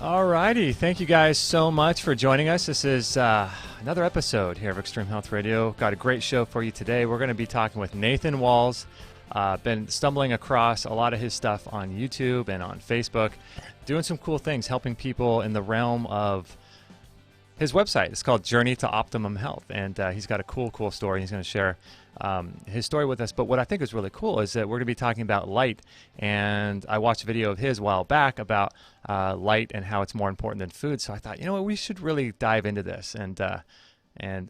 All righty. Thank you guys so much for joining us. This is another episode here of Extreme Health Radio. Got a great show for you today. We're going to be talking with Nathan Walz. Been stumbling across a lot of his stuff on YouTube and on Facebook, doing some cool things, helping people in the realm of his website. It's called Journey to Optimum Health, and he's got a cool story. He's going to share his story with us. But what I think is really cool is that we're going to be talking about light, and I watched a video of his a while back about light and how it's more important than food. So I thought, you know what, we should really dive into this and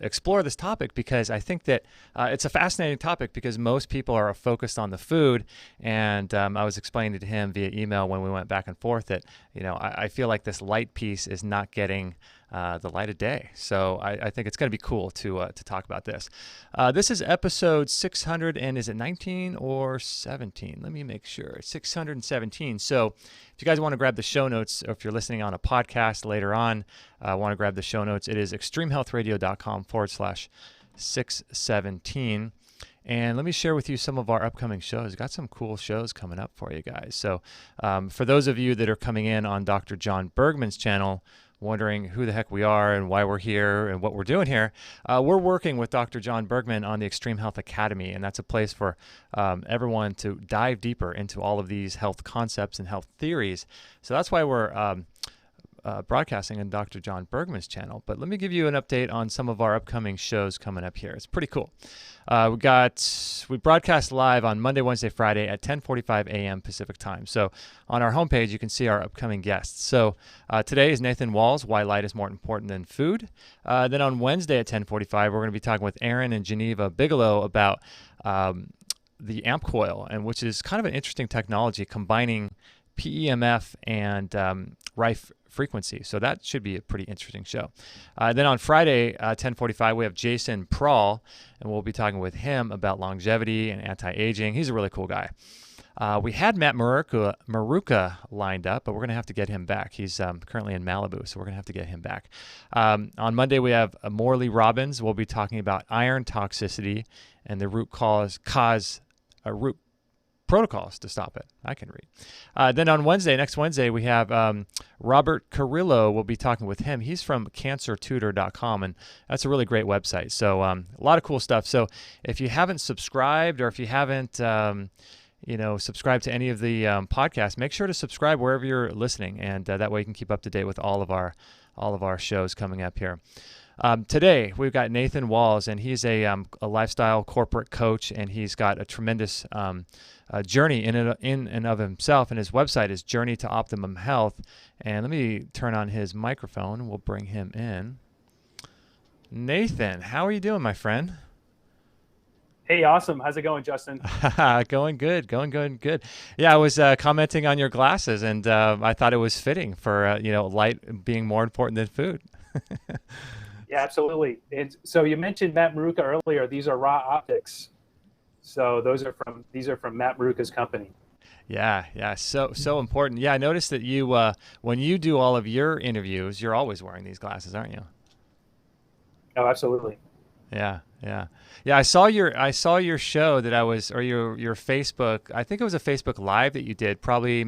explore this topic, because I think that it's a fascinating topic, because most people are focused on the food. And I was explaining to him via email when we went back and forth that, you know, I feel like this light piece is not getting the light of day. So I think it's going to be cool to talk about this. This is episode 600, and is it 19 or 17? Let me make sure. It's 617. So if you guys want to grab the show notes, or if you're listening on a podcast later on, want to grab the show notes, it is extremehealthradio.com/617. And let me share with you some of our upcoming shows. Got some cool shows coming up for you guys. So for those of you that are coming in on Dr. John Bergman's channel, wondering who the heck we are and why we're here and what we're doing here, we're working with Dr. John Bergman on the Extreme Health Academy, and that's a place for everyone to dive deeper into all of these health concepts and health theories. So that's why we're broadcasting on Dr. John Bergman's channel. But let me give you an update on some of our upcoming shows coming up here. It's pretty cool. We broadcast live on Monday, Wednesday, Friday at 10:45 a.m. Pacific time. So on our homepage, you can see our upcoming guests. So today is Nathan Walz, Why Light is More Important Than Food. Then on Wednesday at 10:45, we're going to be talking with Aaron and Geneva Bigelow about the AMP coil, and which is kind of an interesting technology combining PEMF and Rife frequency. So that should be a pretty interesting show. Then on Friday, 10:45, we have Jason Prawl, and we'll be talking with him about longevity and anti-aging. He's a really cool guy. We had Matt Maruka lined up, but we're going to have to get him back. He's currently in Malibu, so we're going to have to get him back. On Monday, we have Morley Robbins. We'll be talking about iron toxicity and the root protocols to stop it. I can read. Then on next Wednesday, we have Robert Carrillo. We'll be talking with him. He's from cancertutor.com, and that's a really great website. So a lot of cool stuff. So if you haven't subscribed, or if you haven't subscribe to any of the podcasts, make sure to subscribe wherever you're listening, and that way you can keep up to date with all of our shows coming up here. Today we've got Nathan Walz, and he's a lifestyle corporate coach, and he's got a tremendous journey in and of himself, and his website is Journey to Optimum Health. And let me turn on his microphone. We'll bring him in. Nathan, how are you doing, my friend? Hey, awesome. How's it going, Justin? Going good. Yeah, I was commenting on your glasses, and I thought it was fitting for light being more important than food. Yeah, absolutely. And so you mentioned Matt Maruka earlier. These are raw optics. So these are from Matt Maruka's company. Yeah. So important. Yeah, I noticed that you when you do all of your interviews, you're always wearing these glasses, aren't you? Oh, absolutely. Yeah. I saw your show that your Facebook. I think it was a Facebook Live that you did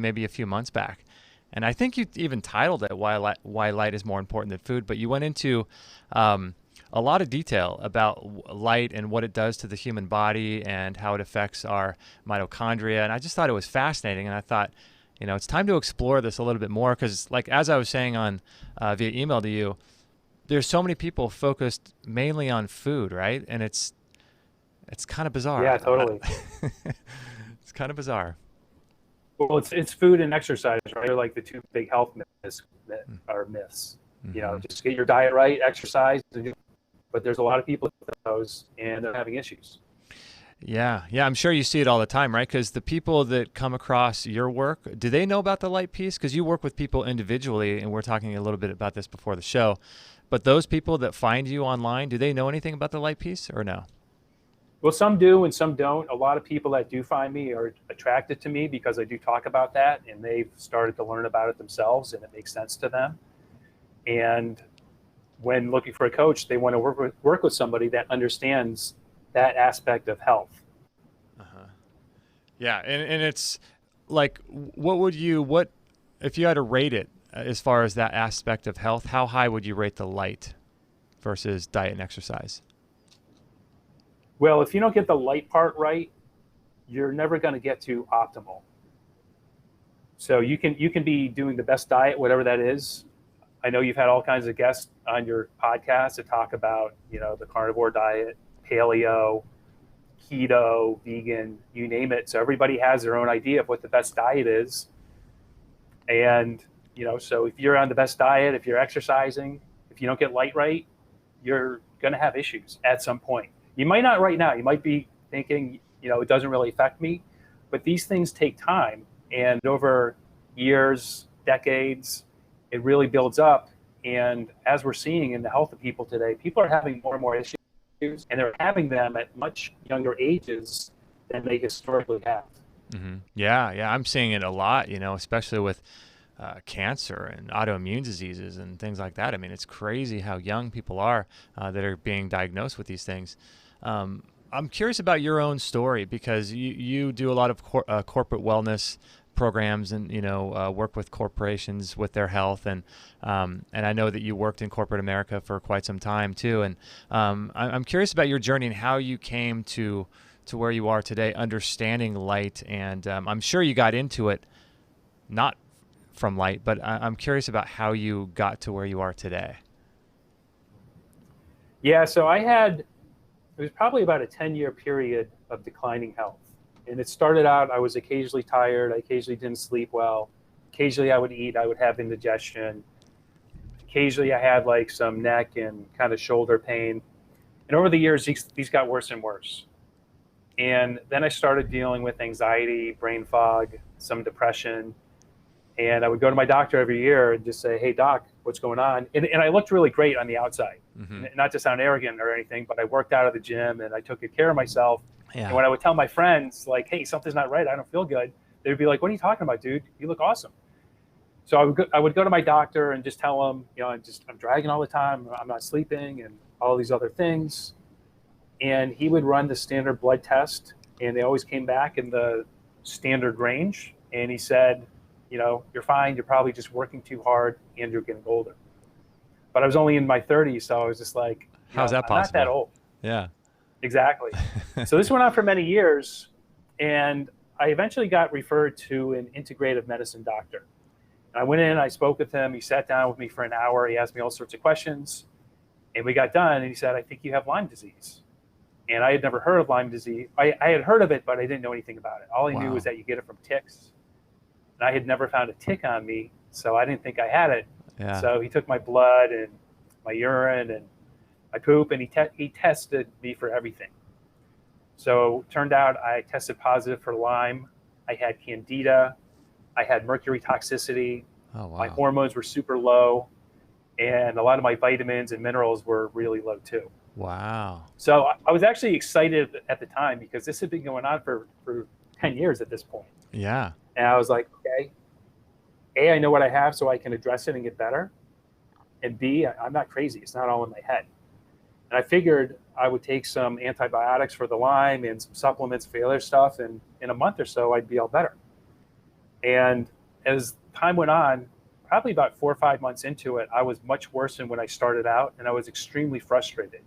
maybe a few months back, and I think you even titled it "Why Light is More Important Than Food." But you went into a lot of detail about light and what it does to the human body and how it affects our mitochondria, and I just thought it was fascinating. And I thought, it's time to explore this a little bit more, because, like, as I was saying on via email to you, there's so many people focused mainly on food, right? And it's kind of bizarre. Yeah, totally. It's kind of bizarre. Well, it's food and exercise, right? They're like the two big health myths that are myths. Mm-hmm. Just get your diet right, exercise. But there's a lot of people with those, and they're having issues. Yeah, I'm sure you see it all the time, right? Because the people that come across your work, do they know about the light piece? Because you work with people individually, and we're talking a little bit about this before the show. But those people that find you online, do they know anything about the light piece or no? Well, some do and some don't. A lot of people that do find me are attracted to me because I do talk about that, and they've started to learn about it themselves, and it makes sense to them. And when looking for a coach, they want to work with somebody that understands that aspect of health. Yeah, and it's like, what if you had to rate it as far as that aspect of health, how high would you rate the light versus diet and exercise? Well, if you don't get the light part right, you're never going to get to optimal. So you can be doing the best diet, whatever that is. I know you've had all kinds of guests on your podcast to talk about, the carnivore diet, paleo, keto, vegan, you name it. So everybody has their own idea of what the best diet is. And, so if you're on the best diet, if you're exercising, if you don't get light right, you're going to have issues at some point. You might not right now. You might be thinking, it doesn't really affect me, but these things take time. And over years, decades, it really builds up. And as we're seeing in the health of people today, people are having more and more issues, and they're having them at much younger ages than they historically have. Mm-hmm. Yeah, I'm seeing it a lot, especially with cancer and autoimmune diseases and things like that. I mean, it's crazy how young people are that are being diagnosed with these things. I'm curious about your own story, because you do a lot of corporate wellness programs and work with corporations with their health, and I know that you worked in corporate America for quite some time too. And I'm curious about your journey and how you came to where you are today, understanding light. And I'm sure you got into it not from light, but I'm curious about how you got to where you are today. Yeah, so it was probably about a 10-year period of declining health. And it started out, I was occasionally tired, I occasionally didn't sleep well, occasionally I would eat, I would have indigestion, occasionally I had like some neck and kind of shoulder pain. And over the years, these got worse and worse. And then I started dealing with anxiety, brain fog, some depression. And I would go to my doctor every year and just say, hey, doc, what's going on? And I looked really great on the outside. Mm-hmm. Not to sound arrogant or anything, but I worked out of the gym and I took good care of myself. Yeah. And when I would tell my friends, like, hey, something's not right, I don't feel good, they would be like, what are you talking about, dude? You look awesome. So I would go to my doctor and just tell him, I'm dragging all the time, I'm not sleeping, and all these other things. And he would run the standard blood test, and they always came back in the standard range. And he said, you're fine, you're probably just working too hard and you're getting older. But I was only in my 30s, so I was just like, how's that possible? I'm not that old. Yeah. Exactly. So this went on for many years, and I eventually got referred to an integrative medicine doctor. And I went in, I spoke with him, he sat down with me for an hour, he asked me all sorts of questions, and we got done, and he said, I think you have Lyme disease. And I had never heard of Lyme disease. I had heard of it, but I didn't know anything about it. All I knew was that you get it from ticks. And I had never found a tick on me, so I didn't think I had it. Yeah. So he took my blood and my urine and my poop, and he tested me for everything. So turned out I tested positive for Lyme. I had candida. I had mercury toxicity. Oh, wow. My hormones were super low, and a lot of my vitamins and minerals were really low too. Wow. So I was actually excited at the time, because this had been going on for 10 years at this point. Yeah. And I was like, okay, A, I know what I have so I can address it and get better. And B, I'm not crazy. It's not all in my head. And I figured I would take some antibiotics for the Lyme and some supplements for the other stuff. And in a month or so, I'd be all better. And as time went on, probably about 4 or 5 months into it, I was much worse than when I started out. And I was extremely frustrated,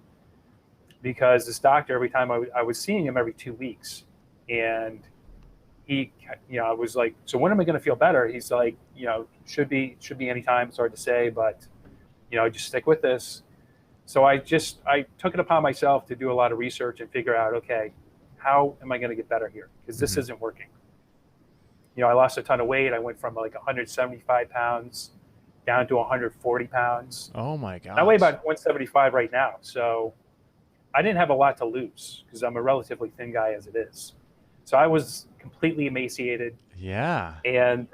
because this doctor, every time I was seeing him every 2 weeks, and he, I was like, so when am I going to feel better? He's like, should be anytime. It's hard to say, but, just stick with this. So I took it upon myself to do a lot of research and figure out, okay, how am I going to get better here? Because this isn't working. I lost a ton of weight. I went from like 175 pounds down to 140 pounds. Oh my God. I weigh about 175 right now. So I didn't have a lot to lose, because I'm a relatively thin guy as it is. So I was completely emaciated. Yeah. And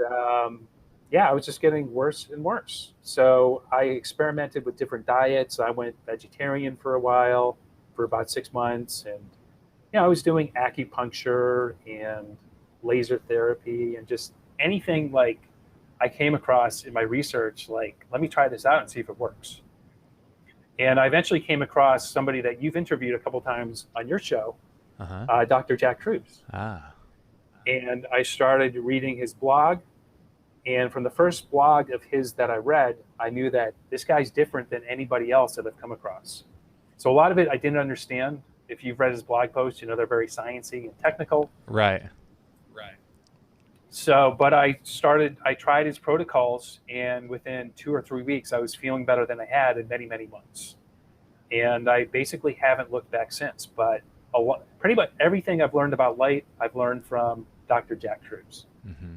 I was just getting worse and worse. So I experimented with different diets. I went vegetarian for a while, for about 6 months. And, I was doing acupuncture and laser therapy and just anything like I came across in my research, like, let me try this out and see if it works. And I eventually came across somebody that you've interviewed a couple times on your show, Dr. Jack Cruz. And I started reading his blog, And from the first blog of his that I read, I knew that this guy's different than anybody else that I've come across. So a lot of it I didn't understand. If you've read his blog posts, you know they're very sciencey and technical. Right. So, but I tried his protocols, and within 2 or 3 weeks, I was feeling better than I had in many, many months. And I basically haven't looked back since. But pretty much everything I've learned about light, I've learned from Dr. Jack Kruse. Mm-hmm.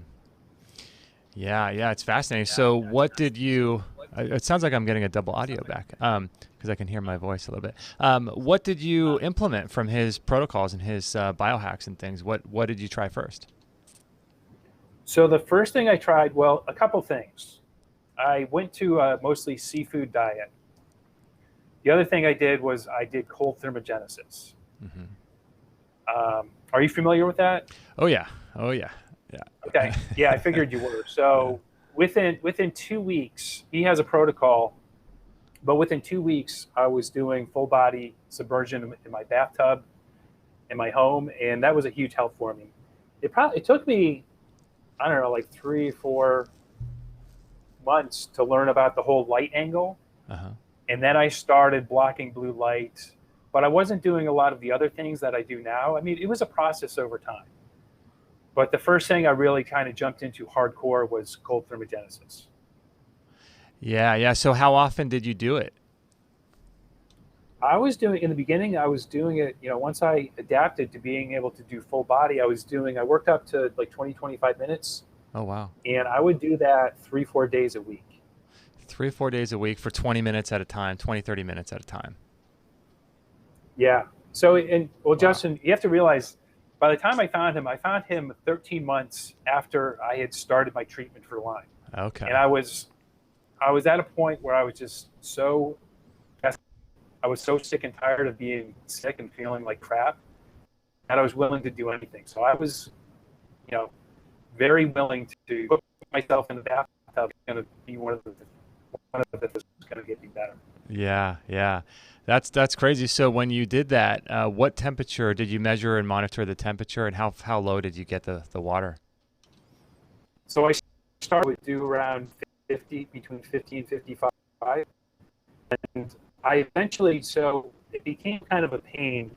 Yeah, it's fascinating. So what did you, it sounds like I'm getting a double audio back because I can hear my voice a little bit. What did you implement from his protocols and his biohacks and things? What did you try first? So the first thing I tried, well, a couple things. I went to a mostly seafood diet. The other thing I did was I did cold thermogenesis. Mm-hmm. Are you familiar with that? Oh yeah. Okay. Yeah, I figured you were. So within 2 weeks, he has a protocol, but within 2 weeks, I was doing full body submersion in my bathtub in my home, and that was a huge help for me. It took me, I don't know, like 3 or 4 months to learn about the whole light angle. Uh-huh. And then I started blocking blue light, but I wasn't doing a lot of the other things that I do now. I mean, it was a process over time. But the first thing I really kind of jumped into hardcore was cold thermogenesis. Yeah. So how often did you do it? I was doing, in the beginning, I was doing it, once I adapted to being able to do full body, I worked up to like 20, 25 minutes. Oh, wow. And I would do that 3-4 days a week. 3 or 4 days a week for 20 minutes at a time, 20, 30 minutes at a time. Yeah. So, Justin, you have to realize, by the time I found him 13 months after I had started my treatment for Lyme. Okay. And I was at a point where I was just so sick and tired of being sick and feeling like crap that I was willing to do anything. So I was, very willing to put myself in the bathtub. It's going to be one of the that's going to get me better. Yeah. That's crazy. So when you did that, what temperature did you measure and monitor the temperature, and how low did you get the water? So I started with do around 50, between 50 and 55. And I eventually, so it became kind of a pain.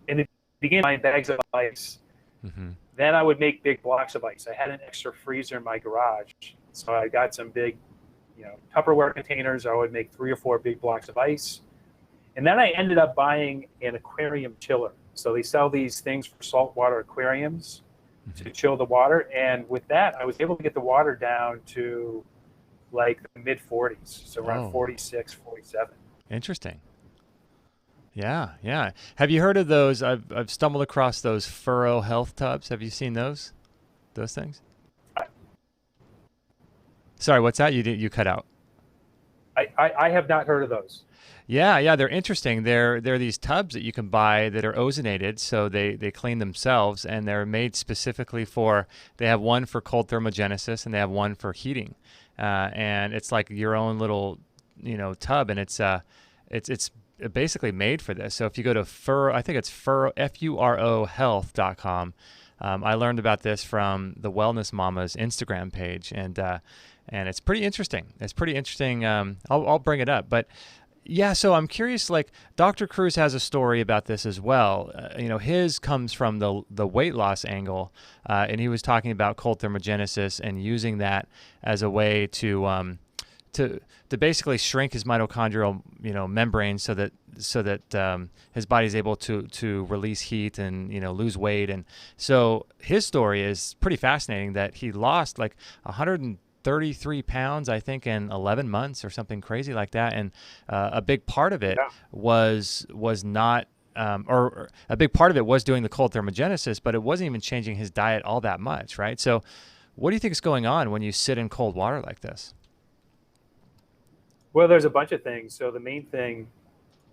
And it began buying bags of ice. Mm-hmm. Then I would make big blocks of ice. I had an extra freezer in my garage. So I got some big, Tupperware containers. I would make 3 or 4 big blocks of ice. And then I ended up buying an aquarium chiller. So they sell these things for saltwater aquariums to chill the water. And with that, I was able to get the water down to like the mid 40s. So around 46, 47. Interesting. Yeah. Have you heard of those? I've stumbled across those furrow health tubs. Have you seen those things? Sorry, what's that? You cut out. I have not heard of those. Yeah, they're interesting. They're these tubs that you can buy that are ozonated, so they clean themselves, and they're made specifically for. They have one for cold thermogenesis, and they have one for heating, and it's like your own little, tub, and it's basically made for this. So if you go to I think it's furo health.com. I learned about this from the Wellness Mama's Instagram page, and it's pretty interesting. I'll bring it up, but yeah. So I'm curious. Like Dr. Kruse has a story about this as well. His comes from the weight loss angle, and he was talking about cold thermogenesis and using that as a way to basically shrink his mitochondrial membrane so that his body's able to release heat and lose weight. And so his story is pretty fascinating, that he lost like 133 pounds, I think, in 11 months or something crazy like that. And a big part of it was not or a big part of it was doing the cold thermogenesis, but it wasn't even changing his diet all that much, right? So what do you think is going on when you sit in cold water like this? Well, there's a bunch of things. So the main thing,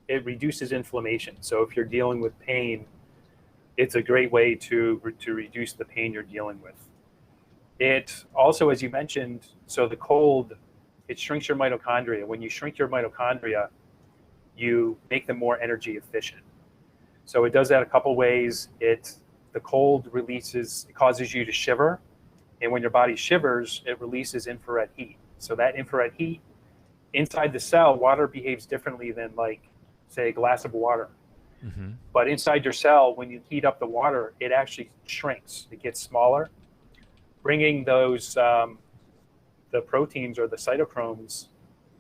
it reduces inflammation. So if you're dealing with pain, it's a great way to reduce the pain you're dealing with. It also, as you mentioned, so the cold, it shrinks your mitochondria. When you shrink your mitochondria, you make them more energy efficient. So it does that a couple ways. The cold causes you to shiver, And when your body shivers, it releases infrared heat. So that infrared heat inside the cell, water behaves differently than, like, say, a glass of water. Mm-hmm. But inside your cell, when you heat up the water, it actually shrinks. It gets smaller, bringing those the proteins or the cytochromes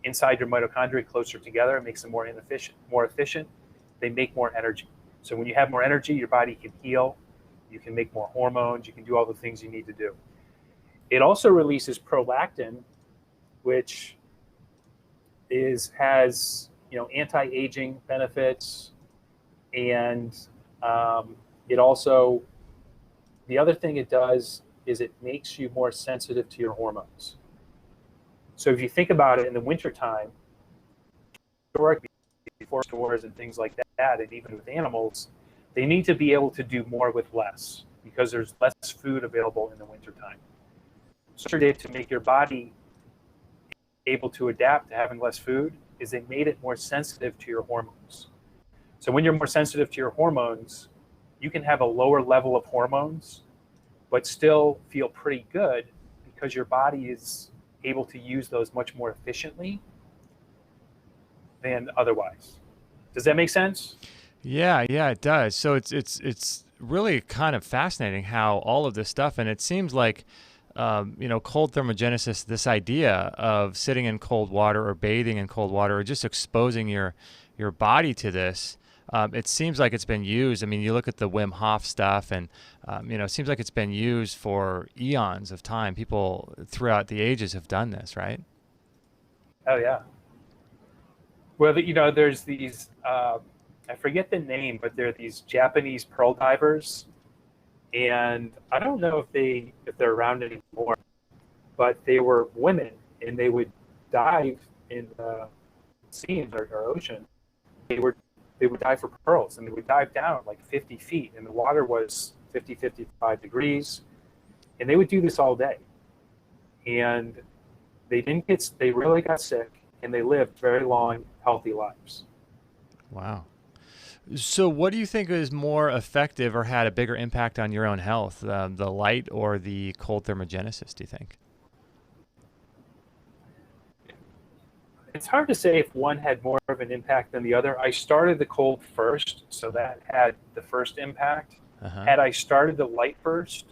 inside your mitochondria closer together. It makes them more efficient. They make more energy. So when you have more energy, your body can heal. You can make more hormones. You can do all the things you need to do. It also releases prolactin, which has anti-aging benefits, and it also, the other thing it does is it makes you more sensitive to your hormones. So if you think about it, in the wintertime, before stores and things like that, and even with animals, they need to be able to do more with less because there's less food available in the wintertime. So to make your body able to adapt to having less food is they made it more sensitive to your hormones. So when you're more sensitive to your hormones, you can have a lower level of hormones, but still feel pretty good because your body is able to use those much more efficiently than otherwise. Does that make sense? Yeah, it does. So it's really kind of fascinating how all of this stuff, and it seems like cold thermogenesis, this idea of sitting in cold water or bathing in cold water or just exposing your body to this. It seems like it's been used. I mean, you look at the Wim Hof stuff, and it seems like it's been used for eons of time. People throughout the ages have done this, right? Oh yeah. Well, there's these. I forget the name, but they're these Japanese pearl divers, and I don't know if they're around anymore, but they were women, and they would dive in the seas or ocean. They would dive for pearls, and they would dive down like 50 feet, and the water was 55 degrees, and they would do this all day. And they really got sick, and they lived very long, healthy lives. Wow. So what do you think is more effective or had a bigger impact on your own health, the light or the cold thermogenesis, do you think? It's hard to say if one had more of an impact than the other. I started the cold first, so that had the first impact. Uh-huh. Had I started the light first,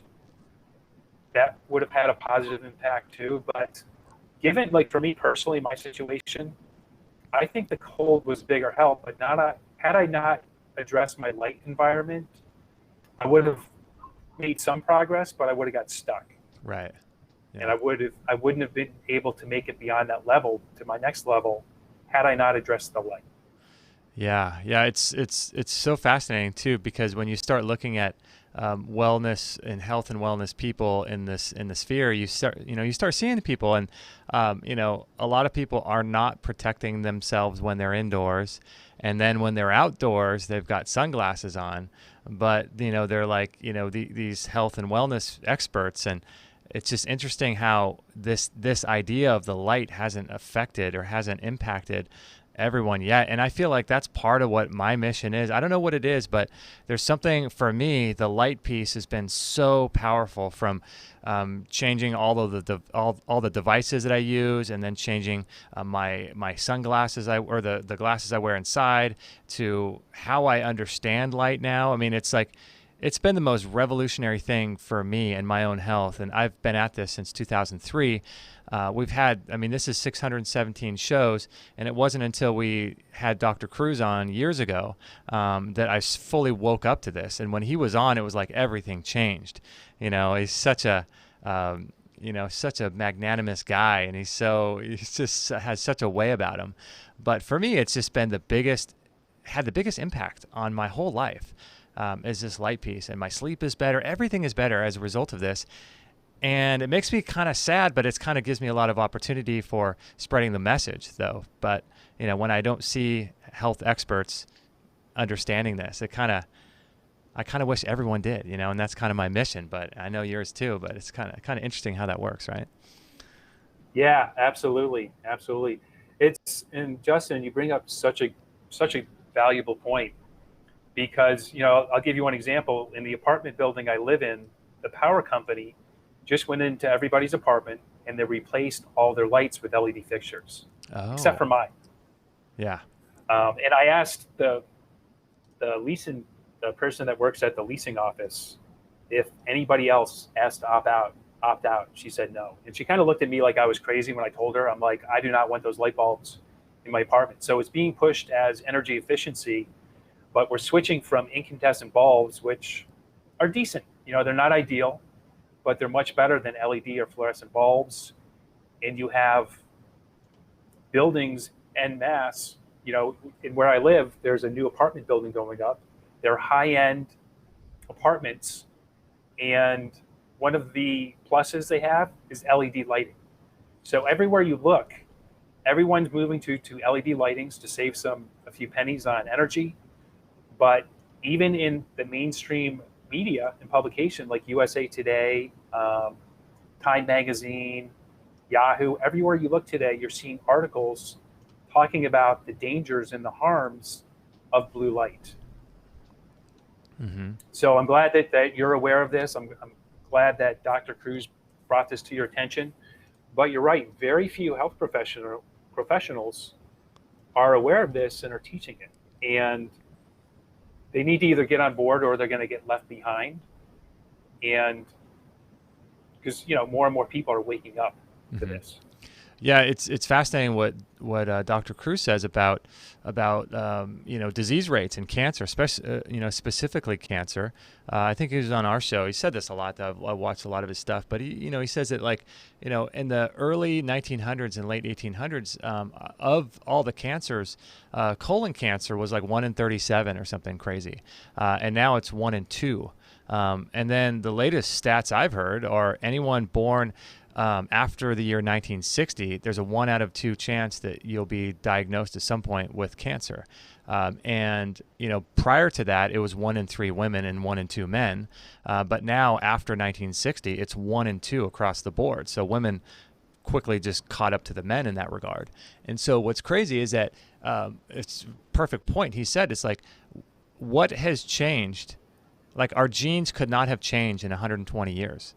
that would have had a positive impact too. But given, like, for me personally, my situation, I think the cold was bigger help, but had I not addressed my light environment, I would have made some progress, but I would have got stuck. Right. Yeah. And I wouldn't have been able to make it beyond that level to my next level had I not addressed the light. Yeah. It's so fascinating too, because when you start looking at wellness and health and wellness people in the sphere, you start seeing people, and a lot of people are not protecting themselves when they're indoors, and then when they're outdoors, they've got sunglasses on, but they're like these health and wellness experts, and it's just interesting how this idea of the light hasn't affected or hasn't impacted everyone yet. And I feel like that's part of what my mission is. I don't know what it is, but there's something for me. The light piece has been so powerful, from changing all of the devices that I use, and then changing my sunglasses or the glasses I wear inside, to how I understand light now. I mean, it's been the most revolutionary thing for me and my own health, and I've been at this since 2003. We've had, this is 617 shows, and it wasn't until we had Dr. Cruz on years ago that I fully woke up to this. And when he was on, it was like everything changed. He's such a magnanimous guy, and he just has such a way about him. But for me, it's just been had the biggest impact on my whole life. Is this light piece, and my sleep is better. Everything is better as a result of this. And it makes me kind of sad, but it kind of gives me a lot of opportunity for spreading the message, though. But, when I don't see health experts understanding this, I kind of wish everyone did, and that's kind of my mission. But I know yours too, but it's kind of interesting how that works, right? Yeah, absolutely. Absolutely. And Justin, you bring up such a valuable point, because, I'll give you one example. In the apartment building I live in, the power company just went into everybody's apartment and they replaced all their lights with LED fixtures, except Oh, for mine. yeah. And I asked the person that works at the leasing office if anybody else asked to opt out. She said no. And she kind of looked at me like I was crazy when I told her. I'm like, I do not want those light bulbs in my apartment. So it's being pushed as energy efficiency, but we're switching from incandescent bulbs, which are decent. They're not ideal, but they're much better than LED or fluorescent bulbs. And you have buildings en masse. In where I live, there's a new apartment building going up. They're high-end apartments, and one of the pluses they have is LED lighting. So everywhere you look, everyone's moving to LED lightings to save a few pennies on energy. But even in the mainstream media and publication like USA Today, Time Magazine, Yahoo, everywhere you look today, you're seeing articles talking about the dangers and the harms of blue light. Mm-hmm. So I'm glad that you're aware of this. I'm glad that Dr. Cruz brought this to your attention. But you're right, very few health professionals are aware of this and are teaching it. And they need to either get on board or they're going to get left behind. And because more and more people are waking up to this. Yeah, it's fascinating what Dr. Cruz says about disease rates and cancer, especially specifically cancer. I think he was on our show. He said this a lot. I watched a lot of his stuff, but he says that in the early 1900s and late 1800s, of all the cancers, colon cancer was like 1 in 37 or something crazy, and now it's 1 in 2. And then the latest stats I've heard are anyone born after the year 1960, there's a 1 out of 2 chance that you'll be diagnosed at some point with cancer. And prior to that, it was 1 in 3 women and 1 in 2 men. But now, after 1960, it's 1 in 2 across the board. So women quickly just caught up to the men in that regard. And so what's crazy is that it's a perfect point. He said it's like, what has changed? Like our genes could not have changed in 120 years,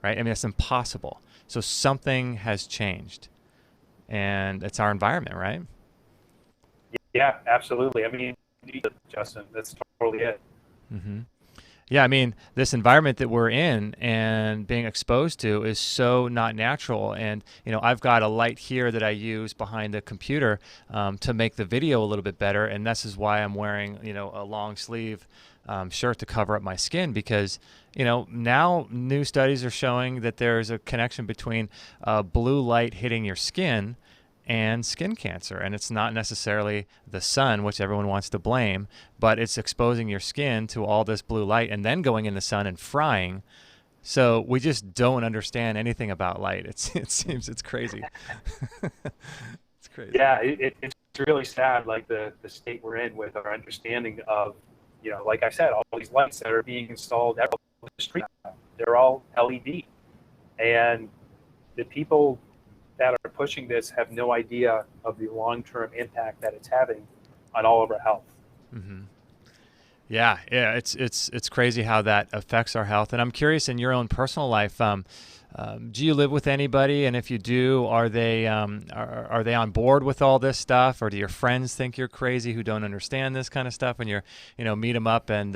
right? I mean, that's impossible. So something has changed, and it's our environment, right? Yeah, absolutely. I mean, Justin, that's totally it. Mm-hmm. Yeah, I mean, this environment that we're in and being exposed to is so not natural. And, I've got a light here that I use behind the computer to make the video a little bit better. And this is why I'm wearing, a long sleeve shirt to cover up my skin, because now new studies are showing that there's a connection between blue light hitting your skin and skin cancer. And it's not necessarily the sun, which everyone wants to blame, but it's exposing your skin to all this blue light and then going in the sun and frying. So we just don't understand anything about light. It seems it's crazy. It's crazy. Yeah, it's really sad, like the state we're in with our understanding of, like I said, all these lights that are being installed everywhere on the street now, they're all LED. And the people that are pushing this have no idea of the long-term impact that it's having on all of our health. Mm-hmm. Yeah, it's crazy how that affects our health. And I'm curious, in your own personal life, do you live with anybody? And if you do, are they on board with all this stuff, or do your friends think you're crazy who don't understand this kind of stuff? When you're meet them up and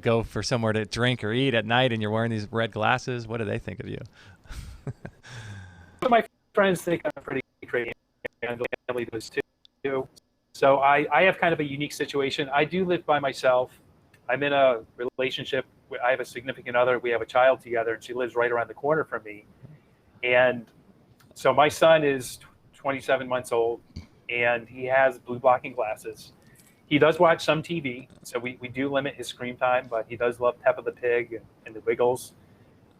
go for somewhere to drink or eat at night, and you're wearing these red glasses, what do they think of you? My friends think I'm pretty crazy, and the family does too. So I have kind of a unique situation. I do live by myself. I'm in a relationship. I have a significant other. We have a child together, and she lives right around the corner from me. And so my son is 27 months old, and he has blue blocking glasses. He does watch some TV, so we do limit his screen time, but he does love Peppa the Pig and the Wiggles.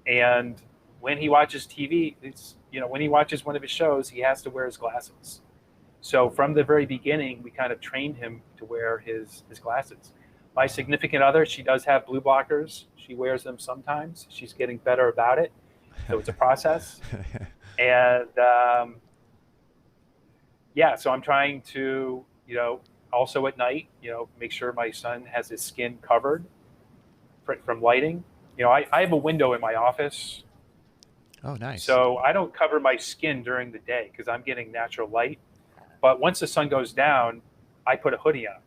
And when he watches TV, when he watches one of his shows, he has to wear his glasses. So from the very beginning, we kind of trained him to wear his glasses. My significant other, she does have blue blockers. She wears them sometimes. She's getting better about it. So it's a process. And so I'm trying to, also at night, make sure my son has his skin covered from lighting. I have a window in my office Oh, nice. So I don't cover my skin during the day because I'm getting natural light. But once the sun goes down, I put a hoodie on,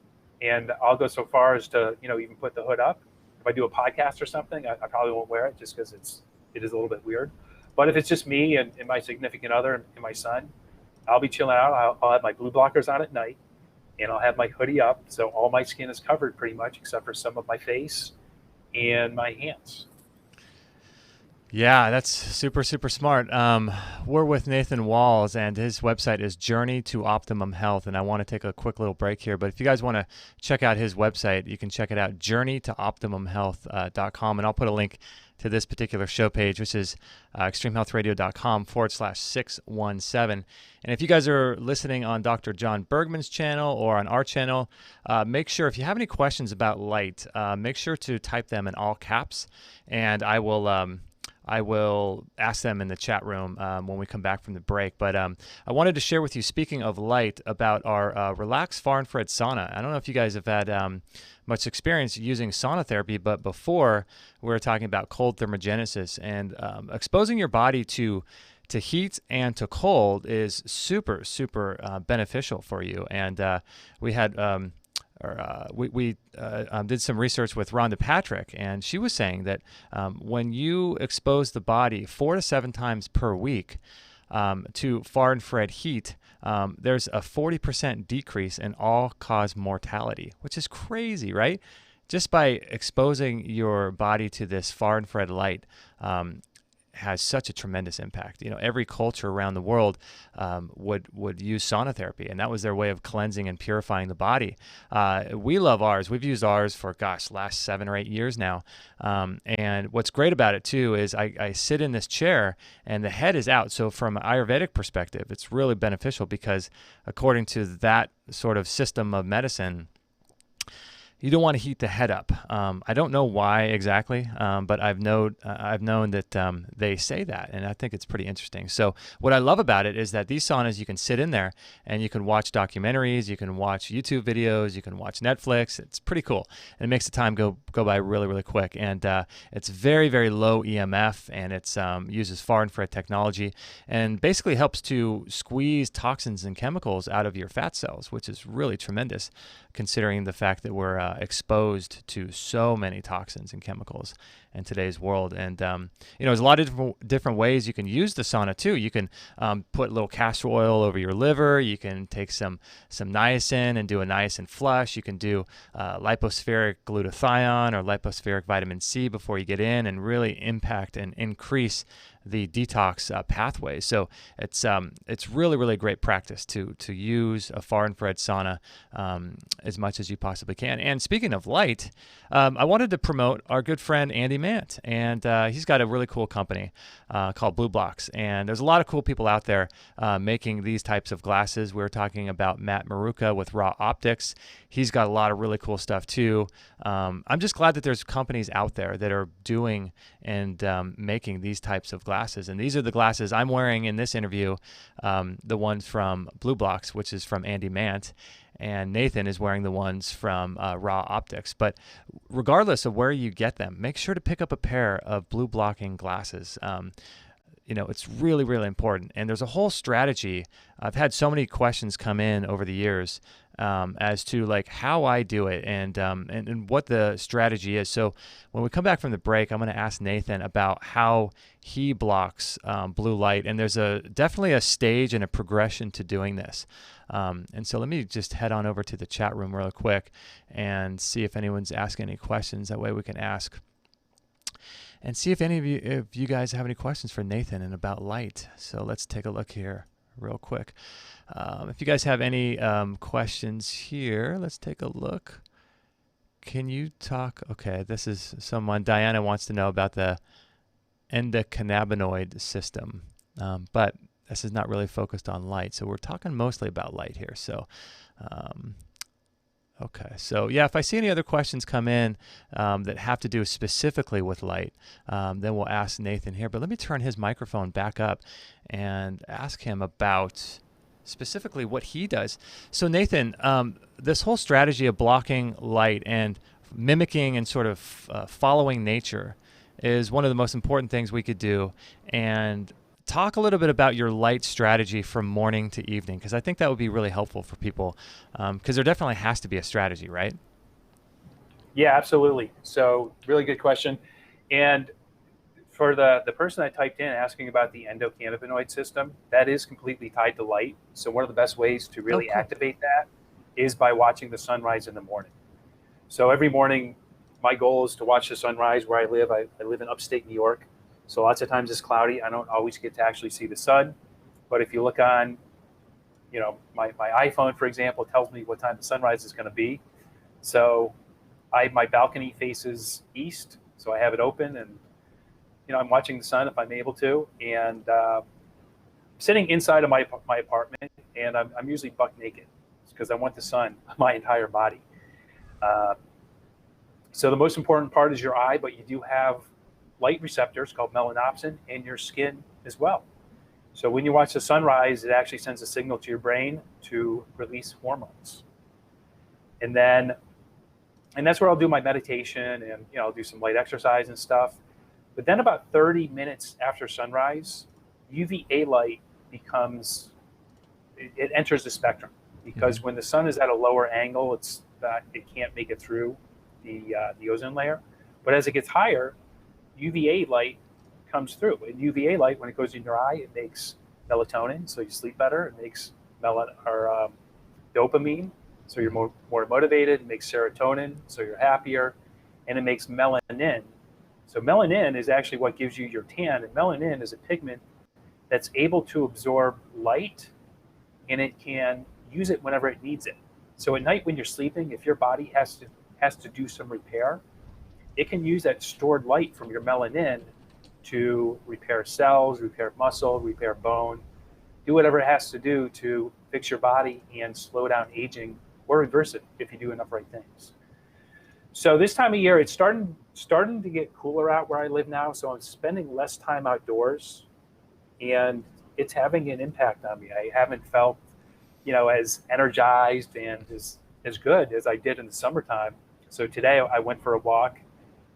and I'll go so far as to, even put the hood up. If I do a podcast or something, I probably won't wear it just because it is a little bit weird. But if it's just me and my significant other and my son, I'll be chilling out. I'll have my blue blockers on at night, and I'll have my hoodie up, so all my skin is covered pretty much, except for some of my face and my hands. Yeah, that's super, super smart. We're with Nathan Walz, and his website is Journey to Optimum Health. And I want to take a quick little break here, but if you guys want to check out his website, you can check it out, journeytooptimumhealth.com. And I'll put a link to this particular show page, which is extremehealthradio.com/617. And if you guys are listening on Dr. John Bergman's channel or on our channel, make sure, if you have any questions about light, make sure to type them in all caps, and I will ask them in the chat room when we come back from the break. But I wanted to share with you, speaking of light, about our relaxed far infrared sauna. I don't know if you guys have had much experience using sauna therapy, but before we were talking about cold thermogenesis, and exposing your body to heat and to cold is super, super beneficial for you. And we had we did some research with Rhonda Patrick, and she was saying that when you expose the body 4 to 7 times per week to far infrared heat, there's a 40% decrease in all-cause mortality, which is crazy, right? Just by exposing your body to this far infrared light, has such a tremendous impact. Every culture around the world would use sauna therapy, and that was their way of cleansing and purifying the body. We love ours. We've used ours for, last 7 or 8 years now. And what's great about it too is I sit in this chair and the head is out. So from an Ayurvedic perspective, it's really beneficial because according to that sort of system of medicine, you don't want to heat the head up. I don't know why exactly, but I've known that they say that, and I think it's pretty interesting. So what I love about it is that these saunas, you can sit in there and you can watch documentaries, you can watch YouTube videos, you can watch Netflix. It's pretty cool, and it makes the time go by really, really quick. And it's very, very low EMF, and it's uses far infrared technology, and basically helps to squeeze toxins and chemicals out of your fat cells, which is really tremendous, considering the fact that we're exposed to so many toxins and chemicals in today's world. And there's a lot of different ways you can use the sauna too. You can put a little castor oil over your liver. You can take some niacin and do a niacin flush. You can do lipospheric glutathione or lipospheric vitamin C before you get in, and really impact and increase the detox pathways. So it's really, really great practice to use a far infrared sauna as much as you possibly can. And speaking of light, I wanted to promote our good friend Andy Mant, and he's got a really cool company called Blue Blocks. And there's a lot of cool people out there making these types of glasses. We were talking about Matt Maruka with Raw Optics. He's got a lot of really cool stuff too. I'm just glad that there's companies out there that are doing and making these types of glasses. And these are the glasses I'm wearing in this interview, the ones from Blue Blocks, which is from Andy Mant. And Nathan is wearing the ones from Raw Optics. But regardless of where you get them, make sure to pick up a pair of blue blocking glasses. It's really, really important. And there's a whole strategy. I've had so many questions come in over the years as to how I do it and what the strategy is. So when we come back from the break, I'm going to ask Nathan about how he blocks blue light. And there's definitely a stage and a progression to doing this. And so let me just head on over to the chat room real quick and see if anyone's asking any questions. That way we can ask. And see if you guys have any questions for Nathan and about light. So let's take a look here real quick. If you guys have any questions here, let's take a look. Can you talk? Okay, this is someone. Diana wants to know about the endocannabinoid system, but this is not really focused on light. So we're talking mostly about light here. So okay, so yeah, if I see any other questions come in that have to do specifically with light, then we'll ask Nathan here. But let me turn his microphone back up and ask him about specifically what he does. So Nathan, this whole strategy of blocking light and mimicking and sort of following nature, is one of the most important things we could do. And talk a little bit about your light strategy from morning to evening, because I think that would be really helpful for people, because there definitely has to be a strategy, right? Yeah, absolutely. So really good question. And for the person I typed in asking about the endocannabinoid system, that is completely tied to light. So one of the best ways to Oh, really cool. activate that is by watching the sunrise in the morning. So every morning, my goal is to watch the sunrise where I live. I live in upstate New York. So lots of times it's cloudy. I don't always get to actually see the sun. But if you look on, my iPhone, for example, tells me what time the sunrise is going to be. So my balcony faces east. So I have it open and, I'm watching the sun if I'm able to. And sitting inside of my apartment, and I'm usually buck naked because I want the sun on my entire body. So the most important part is your eye, but you do have light receptors called melanopsin in your skin as well. So when you watch the sunrise, it actually sends a signal to your brain to release hormones. And that's where I'll do my meditation and, I'll do some light exercise and stuff. But then about 30 minutes after sunrise, UVA light it enters the spectrum, because when the sun is at a lower angle, it can't make it through the ozone layer. But as it gets higher, UVA light comes through. And UVA light, when it goes in your eye, it makes melatonin, so you sleep better. It makes dopamine, so you're more motivated. It makes serotonin, so you're happier. And it makes melanin. So melanin is actually what gives you your tan. And melanin is a pigment that's able to absorb light, and it can use it whenever it needs it. So at night when you're sleeping, if your body has to do some repair, it can use that stored light from your melanin to repair cells, repair muscle, repair bone, do whatever it has to do to fix your body and slow down aging or reverse it if you do enough right things. So this time of year, it's starting to get cooler out where I live now, so I'm spending less time outdoors, and it's having an impact on me. I haven't felt, as energized and as good as I did in the summertime. So today I went for a walk,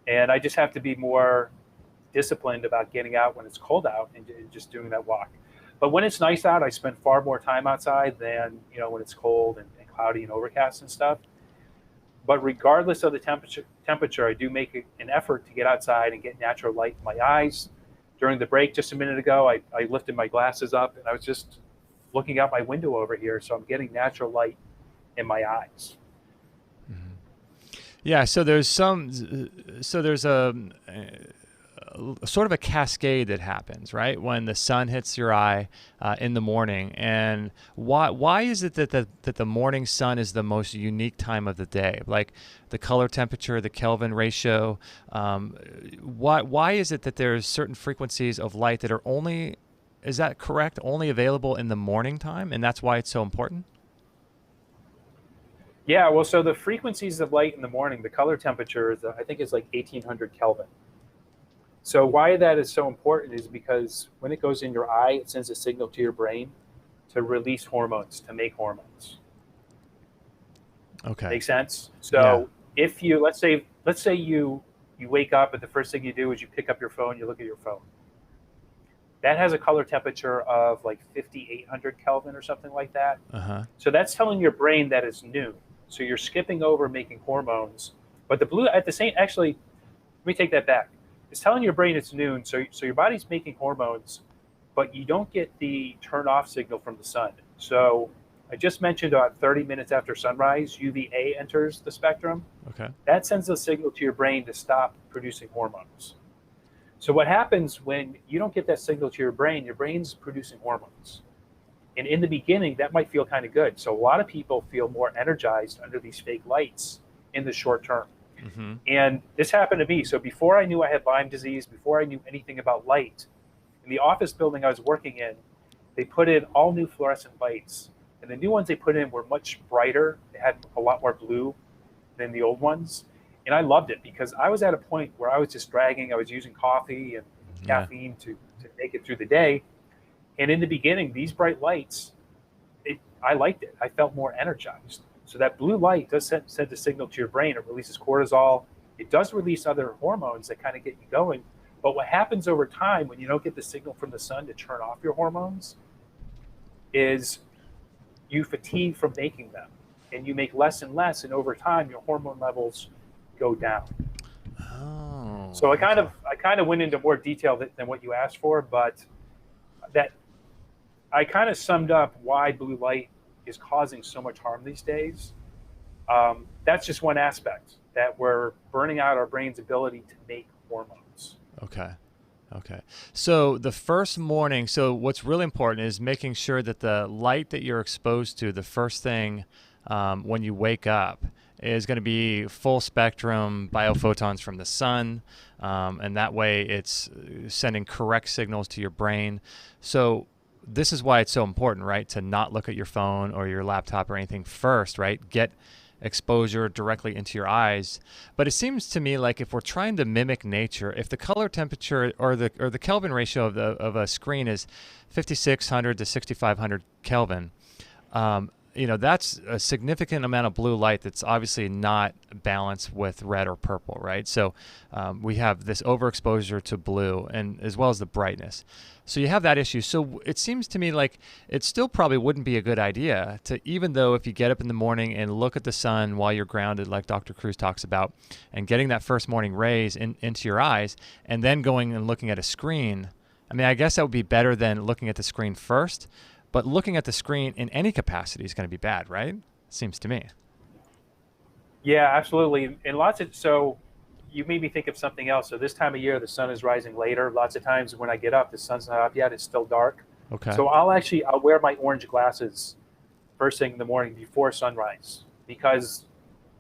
and I just have to be more disciplined about getting out when it's cold out and just doing that walk. But when it's nice out, I spend far more time outside than, when it's cold and cloudy and overcast and stuff. But regardless of the temperature, I do make an effort to get outside and get natural light in my eyes. During the break just a minute ago, I lifted my glasses up and I was just looking out my window over here. So I'm getting natural light in my eyes. Yeah, so there's a sort of a cascade that happens, right, when the sun hits your eye in the morning. And why is it that the morning sun is the most unique time of the day? Like the color temperature, the Kelvin ratio. Why is it that there's certain frequencies of light that are only, is that correct, only available in the morning time, and that's why it's so important? Yeah, well, so the frequencies of light in the morning, the color temperature I think is like 1800 Kelvin. So why that is so important is because when it goes in your eye, it sends a signal to your brain to release hormones, to make hormones. Okay. Make sense? So if you, let's say you wake up and the first thing you do is you pick up your phone, you look at your phone. That has a color temperature of like 5800 Kelvin or something like that. Uh-huh. So that's telling your brain that it's noon. So you're skipping over making hormones. But the blue at the same, actually, let me take that back. It's telling your brain it's noon, so your body's making hormones, but you don't get the turn off signal from the sun. So I just mentioned about 30 minutes after sunrise, UVA enters the spectrum. Okay. That sends a signal to your brain to stop producing hormones. So what happens when you don't get that signal to your brain's producing hormones. And in the beginning, that might feel kind of good. So a lot of people feel more energized under these fake lights in the short term. Mm-hmm. And this happened to me. So before I knew I had Lyme disease, before I knew anything about light, in the office building I was working in, they put in all new fluorescent lights. And the new ones they put in were much brighter. They had a lot more blue than the old ones. And I loved it because I was at a point where I was just dragging. I was using coffee and caffeine to make it through the day. And in the beginning, these bright lights, I liked it. I felt more energized. So that blue light does send a signal to your brain. It releases cortisol. It does release other hormones that kind of get you going. But what happens over time when you don't get the signal from the sun to turn off your hormones is you fatigue from making them, and you make less and less, and over time your hormone levels go down. Oh. So I kind of went into more detail than what you asked for, but that I kind of summed up why blue light is causing so much harm these days. That's just one aspect, that we're burning out our brain's ability to make hormones. Okay. Okay. So the first morning, so what's really important is making sure that the light that you're exposed to the first thing when you wake up is going to be full spectrum biophotons from the sun. And that way it's sending correct signals to your brain. So this is why it's so important, right? To not look at your phone or your laptop or anything first, right? Get exposure directly into your eyes. But it seems to me like if we're trying to mimic nature, if the color temperature or the Kelvin ratio of a screen is 5600 to 6500 Kelvin, that's a significant amount of blue light that's obviously not balanced with red or purple, right? So we have this overexposure to blue, and as well as the brightness. So you have that issue. So it seems to me like it still probably wouldn't be a good idea to, even though if you get up in the morning and look at the sun while you're grounded, like Dr. Cruz talks about, and getting that first morning rays into your eyes, and then going and looking at a screen, I mean, I guess that would be better than looking at the screen first. But looking at the screen in any capacity is going to be bad, right? Seems to me. Yeah, absolutely. And so you made me think of something else. So this time of year, the sun is rising later. Lots of times when I get up, the sun's not up yet. It's still dark. Okay. So I'll wear my orange glasses first thing in the morning before sunrise, because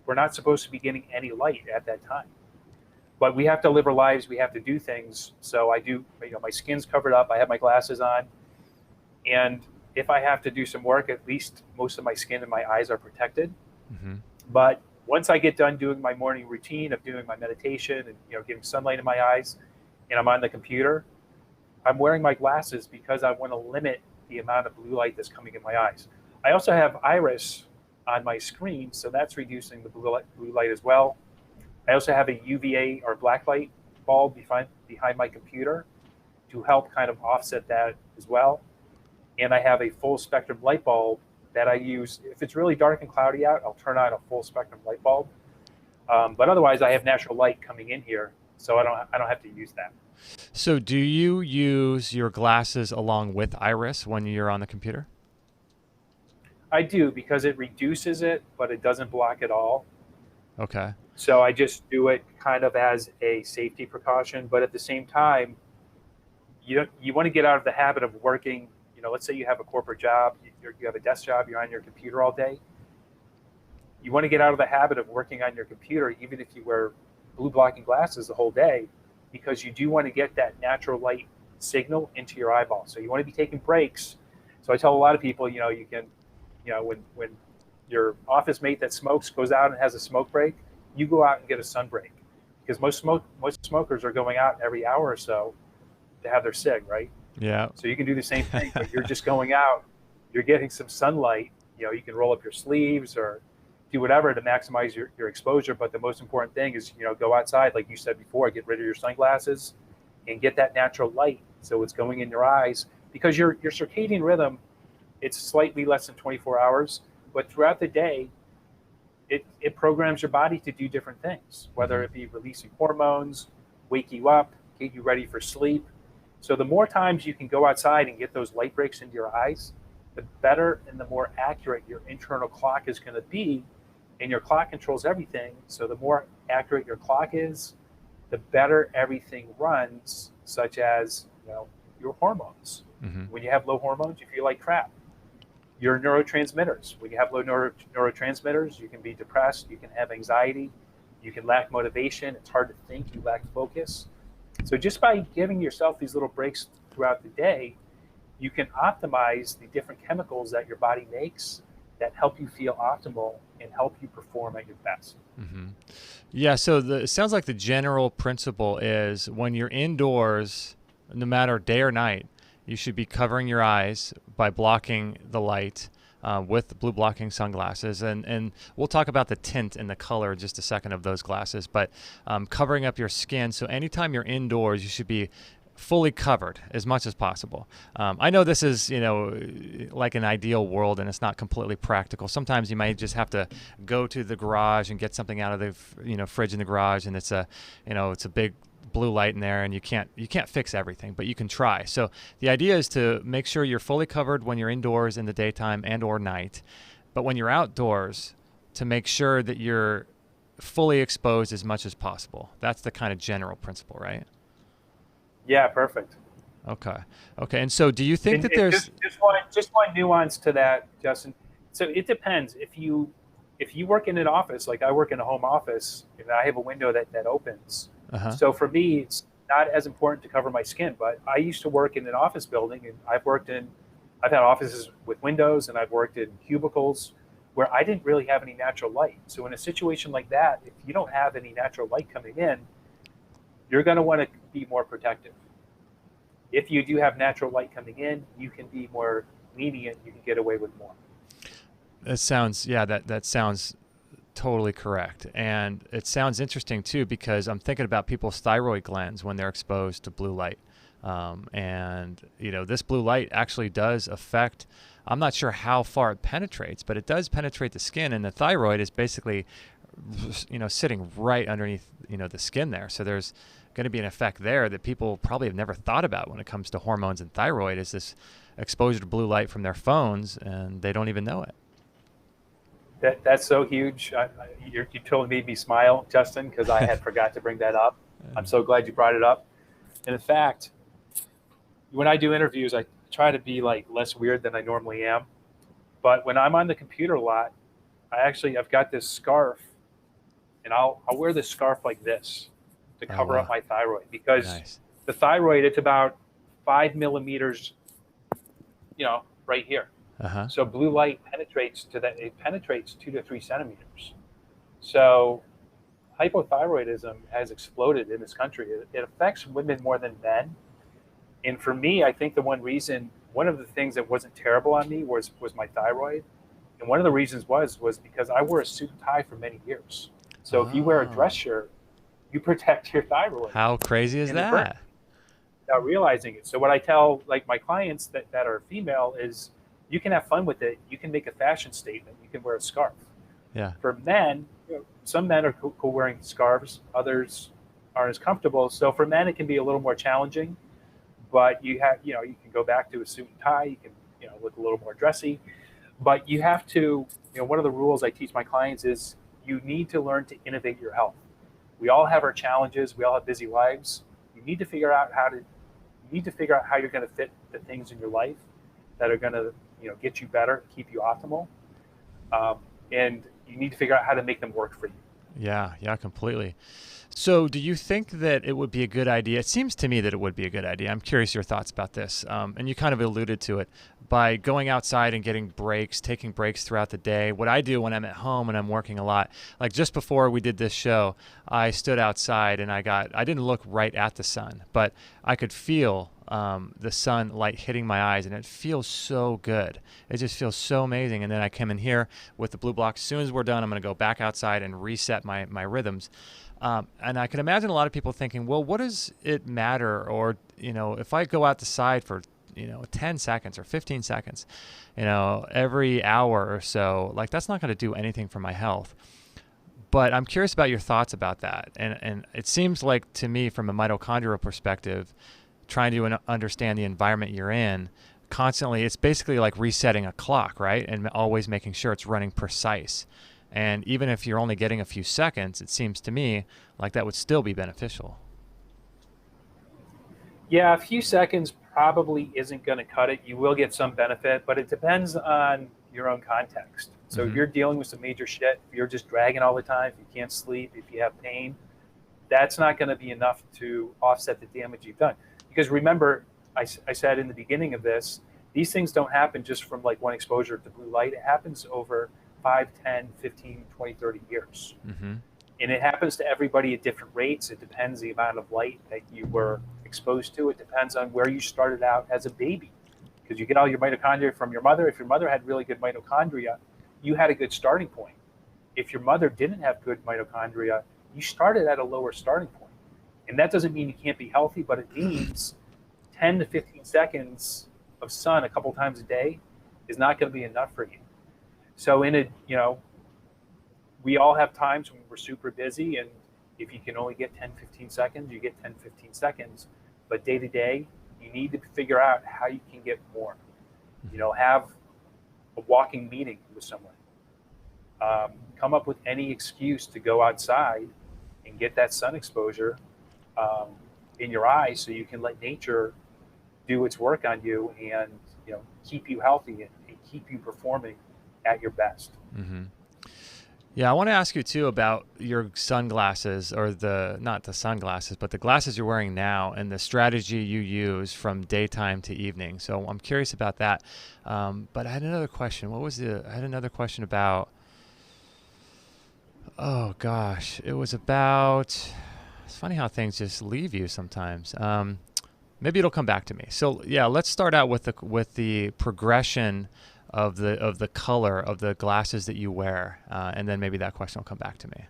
we're not supposed to be getting any light at that time. But we have to live our lives. We have to do things. So I do, my skin's covered up. I have my glasses on. And if I have to do some work, at least most of my skin and my eyes are protected. Mm-hmm. But once I get done doing my morning routine of doing my meditation and getting sunlight in my eyes, and I'm on the computer, I'm wearing my glasses because I want to limit the amount of blue light that's coming in my eyes. I also have iris on my screen, so that's reducing the blue light as well. I also have a UVA or black light bulb behind my computer to help kind of offset that as well. And I have a full spectrum light bulb that I use. If it's really dark and cloudy out, I'll turn on a full spectrum light bulb. But otherwise, I have natural light coming in here, so I don't have to use that. So do you use your glasses along with iris when you're on the computer? I do, because it reduces it, but it doesn't block it all. Okay. So I just do it kind of as a safety precaution. But at the same time, you want to get out of the habit of working. Let's say you have a corporate job, you have a desk job, you're on your computer all day. You want to get out of the habit of working on your computer, even if you wear blue blocking glasses the whole day, because you do want to get that natural light signal into your eyeball. So you want to be taking breaks. So I tell a lot of people, you can, when your office mate that smokes goes out and has a smoke break, you go out and get a sun break, because most smokers are going out every hour or so to have their cig, right? Yeah. So you can do the same thing, but you're just going out, you're getting some sunlight. You can roll up your sleeves or do whatever to maximize your exposure. But the most important thing is, go outside, like you said before, get rid of your sunglasses and get that natural light. So it's going in your eyes, because your circadian rhythm, it's slightly less than 24 hours, but throughout the day, it programs your body to do different things, whether it be releasing hormones, wake you up, get you ready for sleep. So the more times you can go outside and get those light breaks into your eyes, the better and the more accurate your internal clock is going to be. And your clock controls everything. So the more accurate your clock is, the better everything runs, such as your hormones. Mm-hmm. When you have low hormones, you feel like crap. Your neurotransmitters. When you have low neurotransmitters, you can be depressed, you can have anxiety, you can lack motivation, it's hard to think, you lack focus. So just by giving yourself these little breaks throughout the day, you can optimize the different chemicals that your body makes that help you feel optimal and help you perform at your best. Mm-hmm. Yeah, so it sounds like the general principle is when you're indoors, no matter day or night, you should be covering your eyes by blocking the light with blue blocking sunglasses. And we'll talk about the tint and the color in just a second of those glasses, but covering up your skin. So anytime you're indoors, you should be fully covered as much as possible. I know this is, like an ideal world, and it's not completely practical. Sometimes you might just have to go to the garage and get something out of the, fridge in the garage, and it's a big blue light in there, and you can't fix everything, but you can try. So the idea is to make sure you're fully covered when you're indoors in the daytime and or night, but when you're outdoors, to make sure that you're fully exposed as much as possible. That's the kind of general principle, right? Yeah, perfect. Okay. And so do you think that there's just one nuance to that, Justin? So it depends. If you work in an office, like I work in a home office, and I have a window that opens. So for me, it's not as important to cover my skin. But I used to work in an office building, and I've had offices with windows, and I've worked in cubicles where I didn't really have any natural light. So in a situation like that, if you don't have any natural light coming in, you're going to want to be more protective. If you do have natural light coming in, you can be more lenient. You can get away with more. That sounds totally correct. And it sounds interesting too, because I'm thinking about people's thyroid glands when they're exposed to blue light. And this blue light actually does affect, I'm not sure how far it penetrates, but it does penetrate the skin, and the thyroid is basically, sitting right underneath, the skin there. So there's going to be an effect there that people probably have never thought about when it comes to hormones and thyroid, is this exposure to blue light from their phones, and they don't even know it. That's so huge. You totally made me smile, Justin, because I had forgot to bring that up. I'm so glad you brought it up. And in fact, when I do interviews, I try to be like less weird than I normally am. But when I'm on the computer a lot, I've got this scarf, and I'll wear this scarf like this to cover up my thyroid, because the thyroid, it's about 5 millimeters, right here. So blue light penetrates to that. It penetrates 2 to 3 centimeters. So hypothyroidism has exploded in this country. It affects women more than men. And for me, I think one of the things that wasn't terrible on me was my thyroid. And one of the reasons was because I wore a suit and tie for many years. So if you wear a dress shirt, you protect your thyroid. How crazy is that? Without realizing it. So what I tell my clients that are female is, you can have fun with it. You can make a fashion statement. You can wear a scarf. Yeah. For men, some men are cool wearing scarves. Others aren't as comfortable. So for men, it can be a little more challenging. But you can go back to a suit and tie. You can, look a little more dressy. But you have to, one of the rules I teach my clients is you need to learn to innovate your health. We all have our challenges. We all have busy lives. You need to figure out how you're going to fit the things in your life that are going to, get you better, keep you optimal. And you need to figure out how to make them work for you. Yeah, completely. So do you think that it would be a good idea? It seems to me that it would be a good idea. I'm curious your thoughts about this. And you kind of alluded to it, by going outside and taking breaks throughout the day. What I do when I'm at home and I'm working a lot, like just before we did this show, I stood outside and I didn't look right at the sun, but I could feel the sunlight hitting my eyes, and it feels so good. It just feels so amazing. And then I come in here with the blue block. As soon as we're done, I'm going to go back outside and reset my rhythms. And I can imagine a lot of people thinking, well, what does it matter? Or, if I go outside for, 10 seconds or 15 seconds, every hour or so, like that's not going to do anything for my health. But I'm curious about your thoughts about that. And it seems like to me, from a mitochondrial perspective, trying to understand the environment you're in constantly, it's basically like resetting a clock, right? And always making sure it's running precise. And even if you're only getting a few seconds, it seems to me like that would still be beneficial. Yeah, a few seconds probably isn't going to cut it. You will get some benefit, but it depends on your own context. So if you're dealing with some major shit, if you're just dragging all the time, if you can't sleep, if you have pain, that's not going to be enough to offset the damage you've done. Because remember, I said in the beginning of this, these things don't happen just from like one exposure to blue light. It happens over 5, 10, 15, 20, 30 years. And it happens to everybody at different rates. It depends the amount of light that you were exposed to. It depends on where you started out as a baby. because you get all your mitochondria from your mother. If your mother had really good mitochondria, you had a good starting point. If your mother didn't have good mitochondria, you started at a lower starting point. And that doesn't mean you can't be healthy, but it means 10 to 15 seconds of sun a couple times a day is not going to be enough for you. So we all have times when we're super busy, and if you can only get 10, 15 seconds, you get 10, 15 seconds. But day to day, you need to figure out how you can get more. Have a walking meeting with someone. Come up with any excuse to go outside and get that sun exposure in your eyes, so you can let nature do its work on you and keep you healthy and keep you performing at your best. Mm-hmm. Yeah, I want to ask you too about your sunglasses, or not the sunglasses, but the glasses you're wearing now, and the strategy you use from daytime to evening. So I'm curious about that. But I had another question. I had another question about, oh gosh, it was about, it's funny how things just leave you sometimes. Maybe it'll come back to me. So yeah, let's start out with the progression of the color of the glasses that you wear, and then maybe that question will come back to me.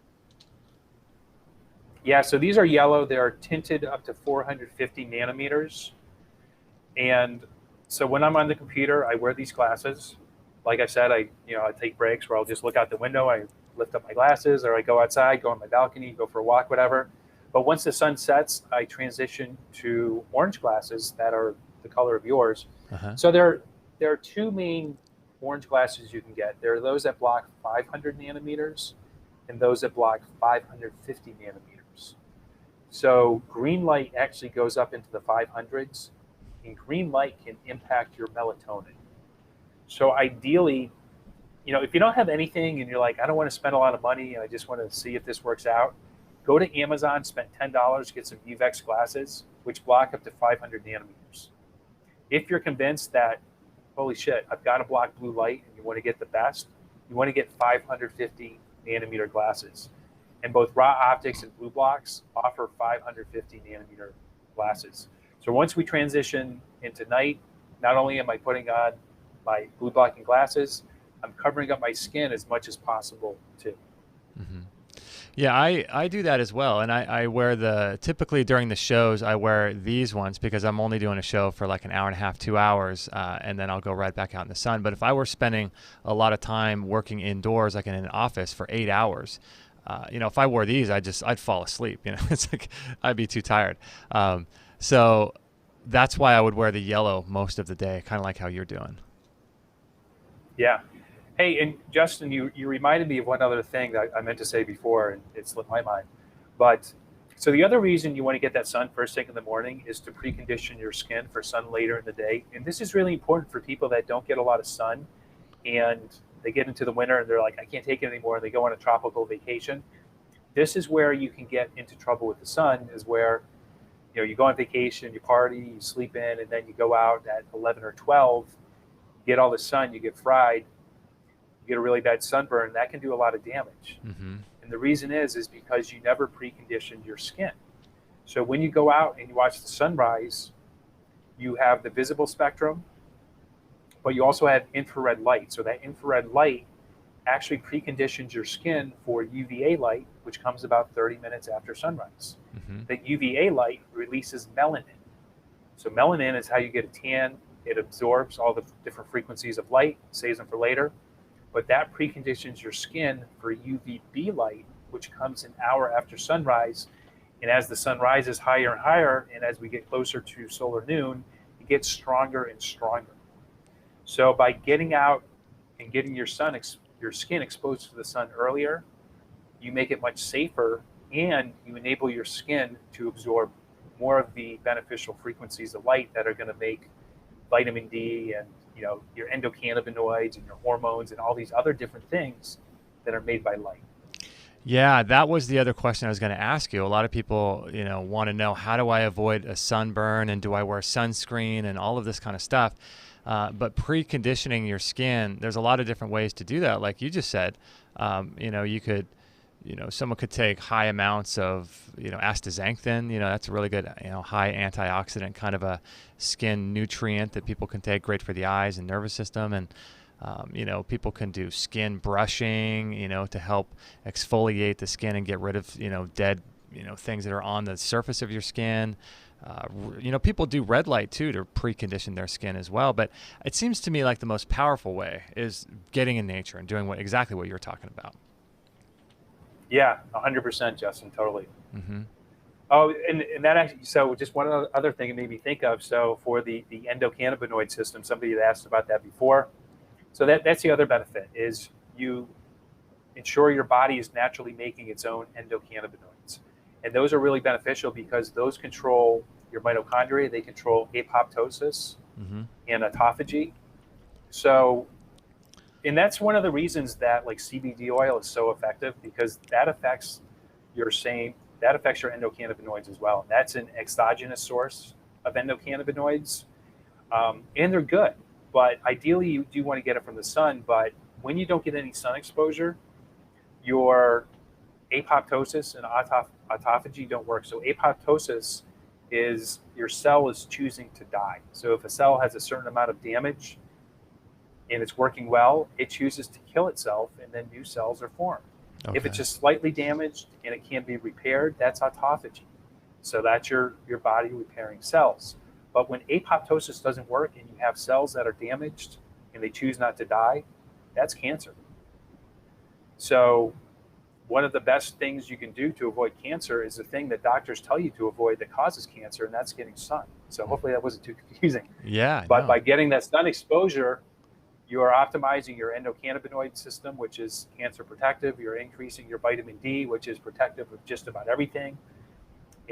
Yeah, so these are yellow. They are tinted up to 450 nanometers. And so when I'm on the computer, I wear these glasses. Like I said, I take breaks where I'll just look out the window, I lift up my glasses, or I go outside, go on my balcony, go for a walk, whatever. But once the sun sets, I transition to orange glasses that are the color of yours. Uh-huh. So there are two main orange glasses you can get. There are those that block 500 nanometers and those that block 550 nanometers. So green light actually goes up into the 500s, and green light can impact your melatonin. So ideally, if you don't have anything and you're like, I don't want to spend a lot of money and I just want to see if this works out, go to Amazon, spend $10, get some UVEX glasses, which block up to 500 nanometers. If you're convinced that, holy shit, I've got to block blue light, and you want to get the best, you want to get 550 nanometer glasses. And both Raw Optics and Blue Blocks offer 550 nanometer glasses. So once we transition into night, not only am I putting on my blue blocking glasses, I'm covering up my skin as much as possible too. Mm-hmm. Yeah, I do that as well. And I wear typically during the shows, I wear these ones because I'm only doing a show for like an hour and a half, 2 hours, and then I'll go right back out in the sun. But if I were spending a lot of time working indoors, like in an office for 8 hours, if I wore these, I'd fall asleep. It's like I'd be too tired. So that's why I would wear the yellow most of the day, kind of like how you're doing. Yeah. Hey, and Justin, you reminded me of one other thing that I meant to say before, and it slipped my mind. But so the other reason you want to get that sun first thing in the morning is to precondition your skin for sun later in the day. And this is really important for people that don't get a lot of sun, and they get into the winter and they're like, I can't take it anymore. And they go on a tropical vacation. This is where you can get into trouble with the sun, is where you go on vacation, you party, you sleep in, and then you go out at 11 or 12, get all the sun, you get fried, you get a really bad sunburn. That can do a lot of damage. Mm-hmm. And the reason is because you never preconditioned your skin. So when you go out and you watch the sunrise, you have the visible spectrum, but you also have infrared light. So that infrared light actually preconditions your skin for UVA light, which comes about 30 minutes after sunrise. Mm-hmm. The UVA light releases melanin. So melanin is how you get a tan. It absorbs all the different frequencies of light, saves them for later. But that preconditions your skin for UVB light, which comes an hour after sunrise. And as the sun rises higher and higher, and as we get closer to solar noon, it gets stronger and stronger. So by getting out and getting your skin exposed to the sun earlier, you make it much safer, and you enable your skin to absorb more of the beneficial frequencies of light that are going to make vitamin D and your endocannabinoids and your hormones and all these other different things that are made by light. Yeah, that was the other question I was going to ask you. A lot of people, want to know, how do I avoid a sunburn, and do I wear sunscreen and all of this kind of stuff? But preconditioning your skin, there's a lot of different ways to do that. Like you just said, you could someone could take high amounts of, astaxanthin. That's a really good, high antioxidant kind of a skin nutrient that people can take, great for the eyes and nervous system. And, people can do skin brushing, to help exfoliate the skin and get rid of, dead, things that are on the surface of your skin. People do red light too to precondition their skin as well. But it seems to me like the most powerful way is getting in nature and doing exactly what you're talking about. Yeah, 100%, Justin, totally. Mm-hmm. Oh, and that actually, so just one other thing it made me think of. So for the endocannabinoid system, somebody had asked about that before. So that's the other benefit, is you ensure your body is naturally making its own endocannabinoids. And those are really beneficial because those control your mitochondria, they control apoptosis mm-hmm. and autophagy. So, and that's one of the reasons that like CBD oil is so effective, because that affects your endocannabinoids as well. That's an exogenous source of endocannabinoids, and they're good. But ideally, you do want to get it from the sun. But when you don't get any sun exposure, your apoptosis and autophagy don't work. So apoptosis is your cell is choosing to die. So if a cell has a certain amount of damage and it's working well, it chooses to kill itself, and then new cells are formed. Okay. If it's just slightly damaged and it can't be repaired, that's autophagy. So that's your body repairing cells. But when apoptosis doesn't work and you have cells that are damaged and they choose not to die, that's cancer. So one of the best things you can do to avoid cancer is the thing that doctors tell you to avoid that causes cancer, and that's getting sun. So hopefully that wasn't too confusing. Yeah. But by getting that sun exposure, you are optimizing your endocannabinoid system, which is cancer protective. You're increasing your vitamin D, which is protective of just about everything.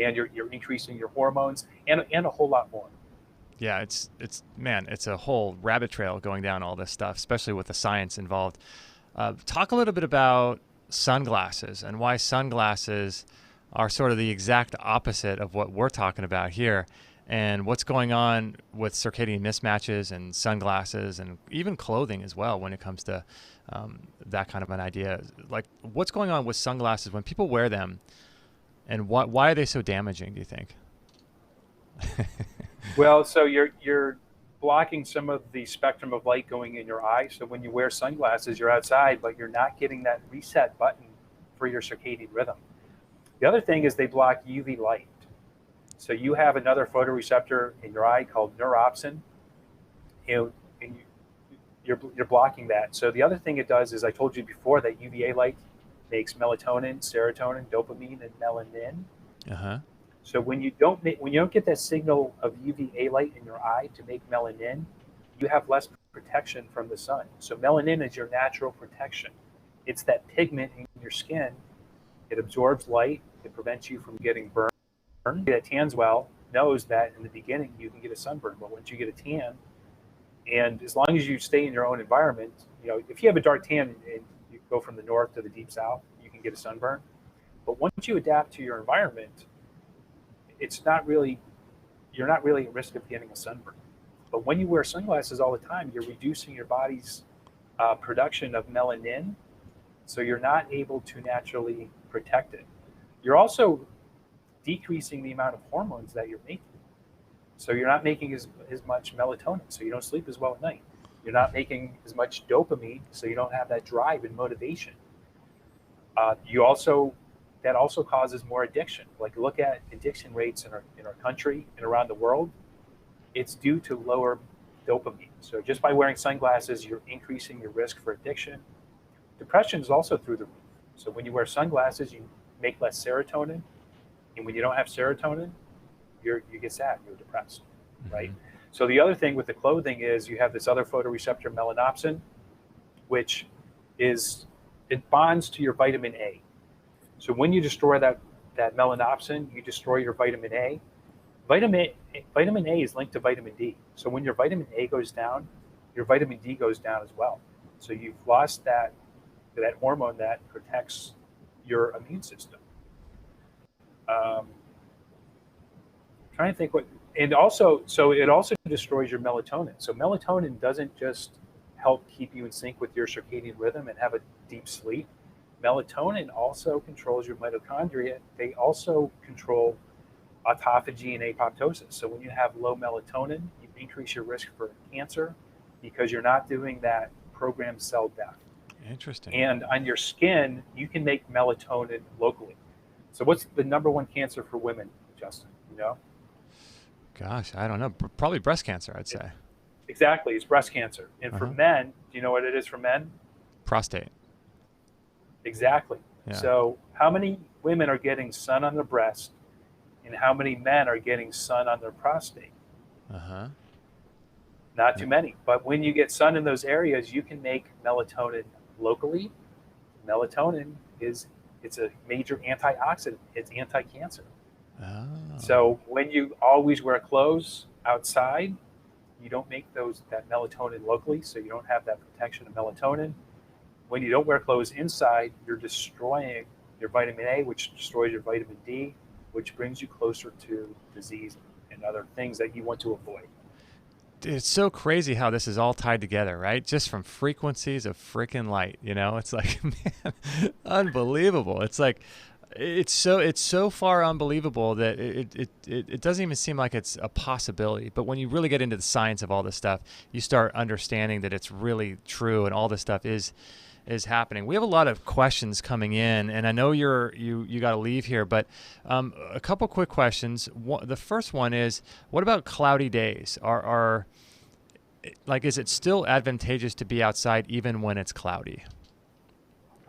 And you're increasing your hormones and a whole lot more. Yeah, it's a whole rabbit trail going down all this stuff, especially with the science involved. Talk a little bit about sunglasses and why sunglasses are sort of the exact opposite of what we're talking about here, and what's going on with circadian mismatches and sunglasses and even clothing as well when it comes to that kind of an idea. Like, what's going on with sunglasses when people wear them, and why are they so damaging, do you think? Well, so you're blocking some of the spectrum of light going in your eye. So when you wear sunglasses, you're outside, but you're not getting that reset button for your circadian rhythm. The other thing is they block UV light. So you have another photoreceptor in your eye called neuropsin, and you're blocking that. So the other thing it does is, I told you before, that UVA light makes melatonin, serotonin, dopamine, and melanin. Uh-huh. So when you don't get that signal of UVA light in your eye to make melanin, you have less protection from the sun. So melanin is your natural protection. It's that pigment in your skin. It absorbs light. It prevents you from getting burned. That tans well knows that in the beginning you can get a sunburn, but once you get a tan, and as long as you stay in your own environment, if you have a dark tan and you go from the north to the deep south, you can get a sunburn. But once you adapt to your environment, you're not really at risk of getting a sunburn. But when you wear sunglasses all the time, you're reducing your body's production of melanin, so you're not able to naturally protect it. You're also decreasing the amount of hormones that you're making. So you're not making as much melatonin, so you don't sleep as well at night. You're not making as much dopamine, so you don't have that drive and motivation. That also causes more addiction. Like, look at addiction rates in our country and around the world. It's due to lower dopamine. So just by wearing sunglasses, you're increasing your risk for addiction. Depression is also through the roof. So when you wear sunglasses, you make less serotonin. And when you don't have serotonin, you get sad, you're depressed, right? Mm-hmm. So the other thing with the clothing is you have this other photoreceptor, melanopsin, which it bonds to your vitamin A. So when you destroy that melanopsin, you destroy your vitamin A. Vitamin A is linked to vitamin D. So when your vitamin A goes down, your vitamin D goes down as well. So you've lost that hormone that protects your immune system. Trying to think it also destroys your melatonin. So melatonin doesn't just help keep you in sync with your circadian rhythm and have a deep sleep. melatonin also controls your mitochondria. They also control autophagy and apoptosis. So when you have low melatonin, you increase your risk for cancer because you're not doing that programmed cell death. Interesting. And on your skin, you can make melatonin locally. So what's the number one cancer for women, Justin? You know? Gosh, I don't know. Probably breast cancer, I'd say. Exactly, it's breast cancer. And for men, do you know what it is for men? Prostate. Exactly. Yeah. So how many women are getting sun on their breast and how many men are getting sun on their prostate? Uh-huh. Not too many. But when you get sun in those areas, you can make melatonin locally. Melatonin it's a major antioxidant. It's anti-cancer. Oh. So when you always wear clothes outside, you don't make that melatonin locally, so you don't have that protection of melatonin. When you don't wear clothes inside, you're destroying your vitamin A, which destroys your vitamin D, which brings you closer to disease and other things that you want to avoid. It's so crazy how this is all tied together, right? Just from frequencies of freaking light, you know? It's like, man, unbelievable. It's like, it's so far unbelievable that it doesn't even seem like it's a possibility. But when you really get into the science of all this stuff, you start understanding that it's really true and all this stuff is happening. We have a lot of questions coming in, and I know you got to leave here, but a couple quick questions. The first one is, what about cloudy days? Is it still advantageous to be outside even when it's cloudy?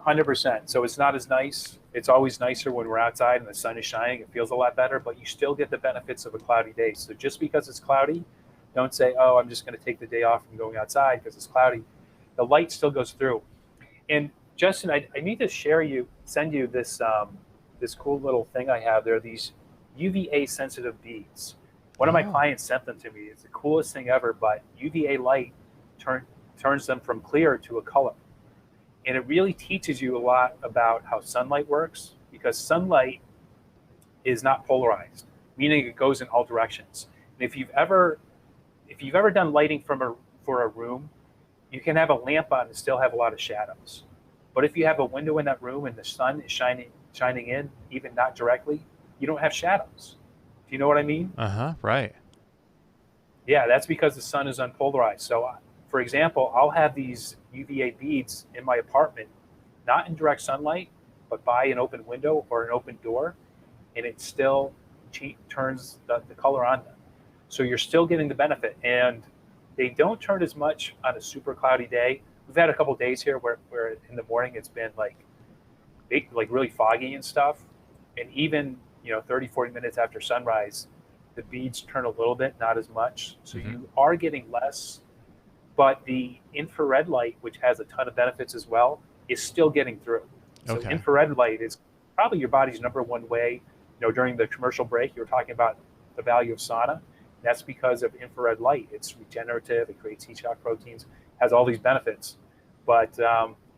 100%. So it's not as nice. It's always nicer when we're outside and the sun is shining. It feels a lot better, but you still get the benefits of a cloudy day. So just because it's cloudy, don't say, oh, I'm just going to take the day off from going outside because it's cloudy. The light still goes through. And Justin, I need to send you this cool little thing I have. There are these UVA sensitive beads. One of my clients sent them to me. It's the coolest thing ever, but UVA light turns them from clear to a color. And it really teaches you a lot about how sunlight works, because sunlight is not polarized, meaning it goes in all directions. And if you've ever done lighting for a room, you can have a lamp on and still have a lot of shadows. But if you have a window in that room and the sun is shining in, even not directly, you don't have shadows. Do you know what I mean? Right. Yeah, that's because the sun is unpolarized. So, for example, I'll have these UVA beads in my apartment, not in direct sunlight, but by an open window or an open door, and it still turns the color on them. So you're still getting the benefit. And they don't turn as much on a super cloudy day. We've had a couple of days here where in the morning it's been like really foggy and stuff. And even 30, 40 minutes after sunrise, the beads turn a little bit, not as much. So you are getting less. But the infrared light, which has a ton of benefits as well, is still getting through. So infrared light is probably your body's number one way. During the commercial break, you were talking about the value of sauna. That's because of infrared light. It's regenerative. It creates heat shock proteins, has all these benefits. But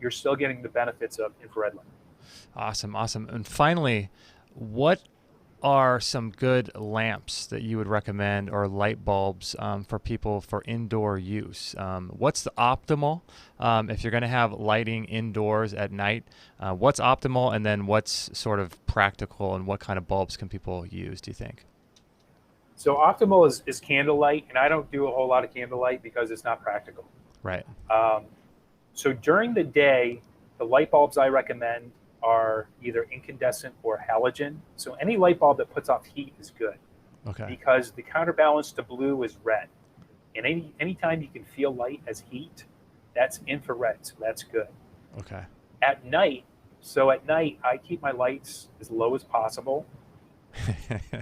you're still getting the benefits of infrared light. Awesome. And finally, what are some good lamps that you would recommend, or light bulbs for people for indoor use? What's the optimal if you're going to have lighting indoors at night? What's optimal, and then what's sort of practical, and what kind of bulbs can people use, do you think? So optimal is candlelight, and I don't do a whole lot of candlelight because it's not practical. Right. So during the day, the light bulbs I recommend are either incandescent or halogen. So any light bulb that puts off heat is good. Okay. Because the counterbalance to blue is red. And anytime you can feel light as heat, that's infrared, so that's good. Okay. At night I keep my lights as low as possible.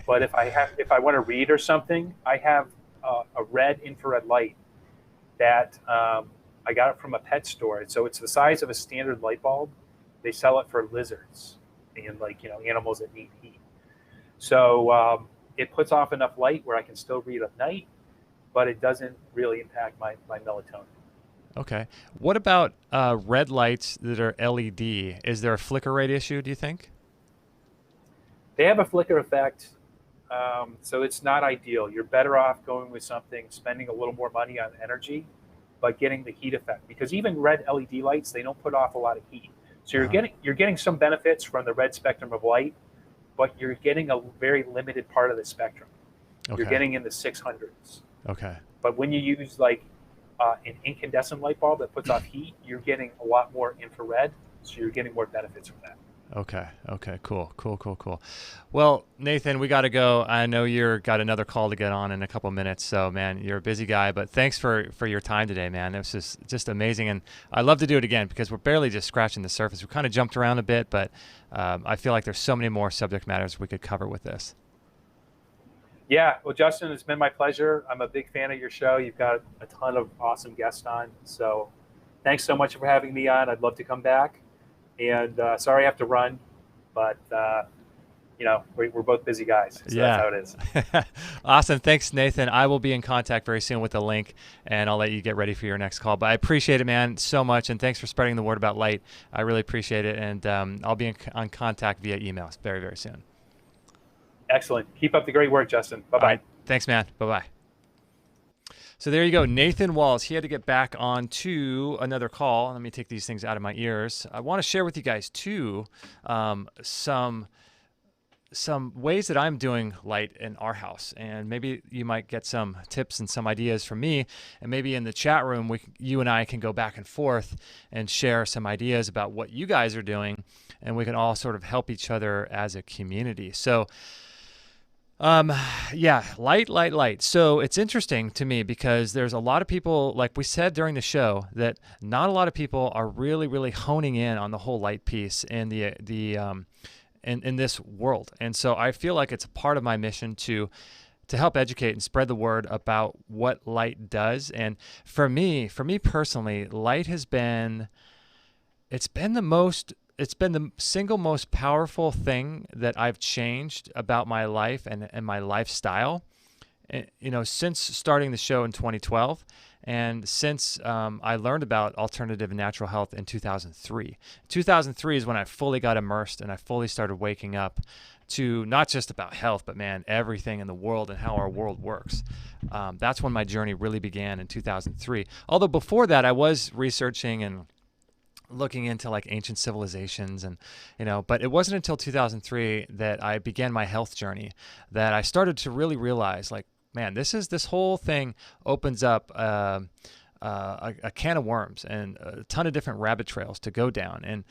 But if I want to read or something, I have a red infrared light that I got it from a pet store. So it's the size of a standard light bulb. They sell it for lizards and animals that need heat. So it puts off enough light where I can still read at night, but it doesn't really impact my melatonin. Okay. What about red lights that are LED? Is there a flicker rate issue, do you think? They have a flicker effect, so it's not ideal. You're better off going with spending a little more money on energy, but getting the heat effect. Because even red LED lights, they don't put off a lot of heat. So you're getting some benefits from the red spectrum of light, but you're getting a very limited part of the spectrum. Okay. You're getting in the 600s. Okay. But when you use like an incandescent light bulb that puts off heat, you're getting a lot more infrared, so you're getting more benefits from that. Okay. Okay. Cool. Well, Nathan, we got to go. I know you're got another call to get on in a couple minutes. So, man, you're a busy guy, but thanks for your time today, man. It was just amazing. And I'd love to do it again because we're barely just scratching the surface. We kind of jumped around a bit, but I feel like there's so many more subject matters we could cover with this. Yeah. Well, Justin, it's been my pleasure. I'm a big fan of your show. You've got a ton of awesome guests on. So thanks so much for having me on. I'd love to come back. And sorry I have to run, but we're both busy guys, so that's how it is. Awesome. Thanks, Nathan. I will be in contact very soon with the link, and I'll let you get ready for your next call. But I appreciate it, man, so much, and thanks for spreading the word about light. I really appreciate it, and I'll be on contact via email very, very soon. Excellent. Keep up the great work, Justin. Bye-bye. Right. Thanks, man. Bye-bye. So there you go, Nathan Walz. He had to get back on to another call. Let me take these things out of my ears. I want to share with you guys too some ways that I'm doing light in our house, and maybe you might get some tips and some ideas from me. And maybe in the chat room, you and I can go back and forth and share some ideas about what you guys are doing, and we can all sort of help each other as a community. So. Light. So it's interesting to me because there's a lot of people, like we said during the show, that not a lot of people are really, really honing in on the whole light piece in in this world. And so I feel like it's a part of my mission to help educate and spread the word about what light does. And for me personally, light has been the single most powerful thing that I've changed about my life and my lifestyle, since starting the show in 2012, and since I learned about alternative and natural health in 2003. 2003 is when I fully got immersed and I fully started waking up to not just about health, but man, everything in the world and how our world works. That's when my journey really began in 2003. Although before that, I was researching and looking into like ancient civilizations and, but it wasn't until 2003 that I began my health journey that I started to really realize like, man, this whole thing opens up a can of worms and a ton of different rabbit trails to go down. And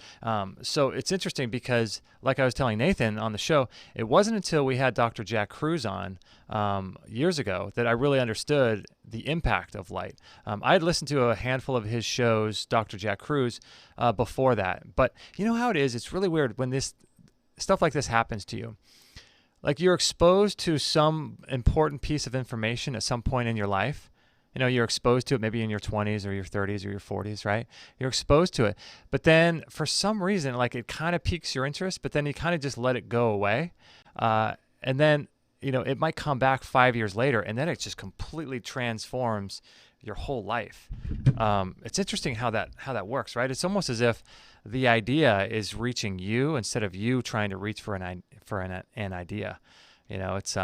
so it's interesting because like I was telling Nathan on the show, it wasn't until we had Dr. Jack Kruse on years ago that I really understood the impact of light. I had listened to a handful of his shows, Dr. Jack Kruse, before that. But you know how it is? It's really weird when this stuff like this happens to you. Like you're exposed to some important piece of information at some point in your life. You're exposed to it maybe in your 20s or your 30s or your 40s, right? You're exposed to it. But then for some reason, like it kind of piques your interest, but then you kind of just let it go away. And then, it might come back 5 years later and then it just completely transforms your whole life. It's interesting how that works, right? It's almost as if the idea is reaching you instead of you trying to reach for an idea. It's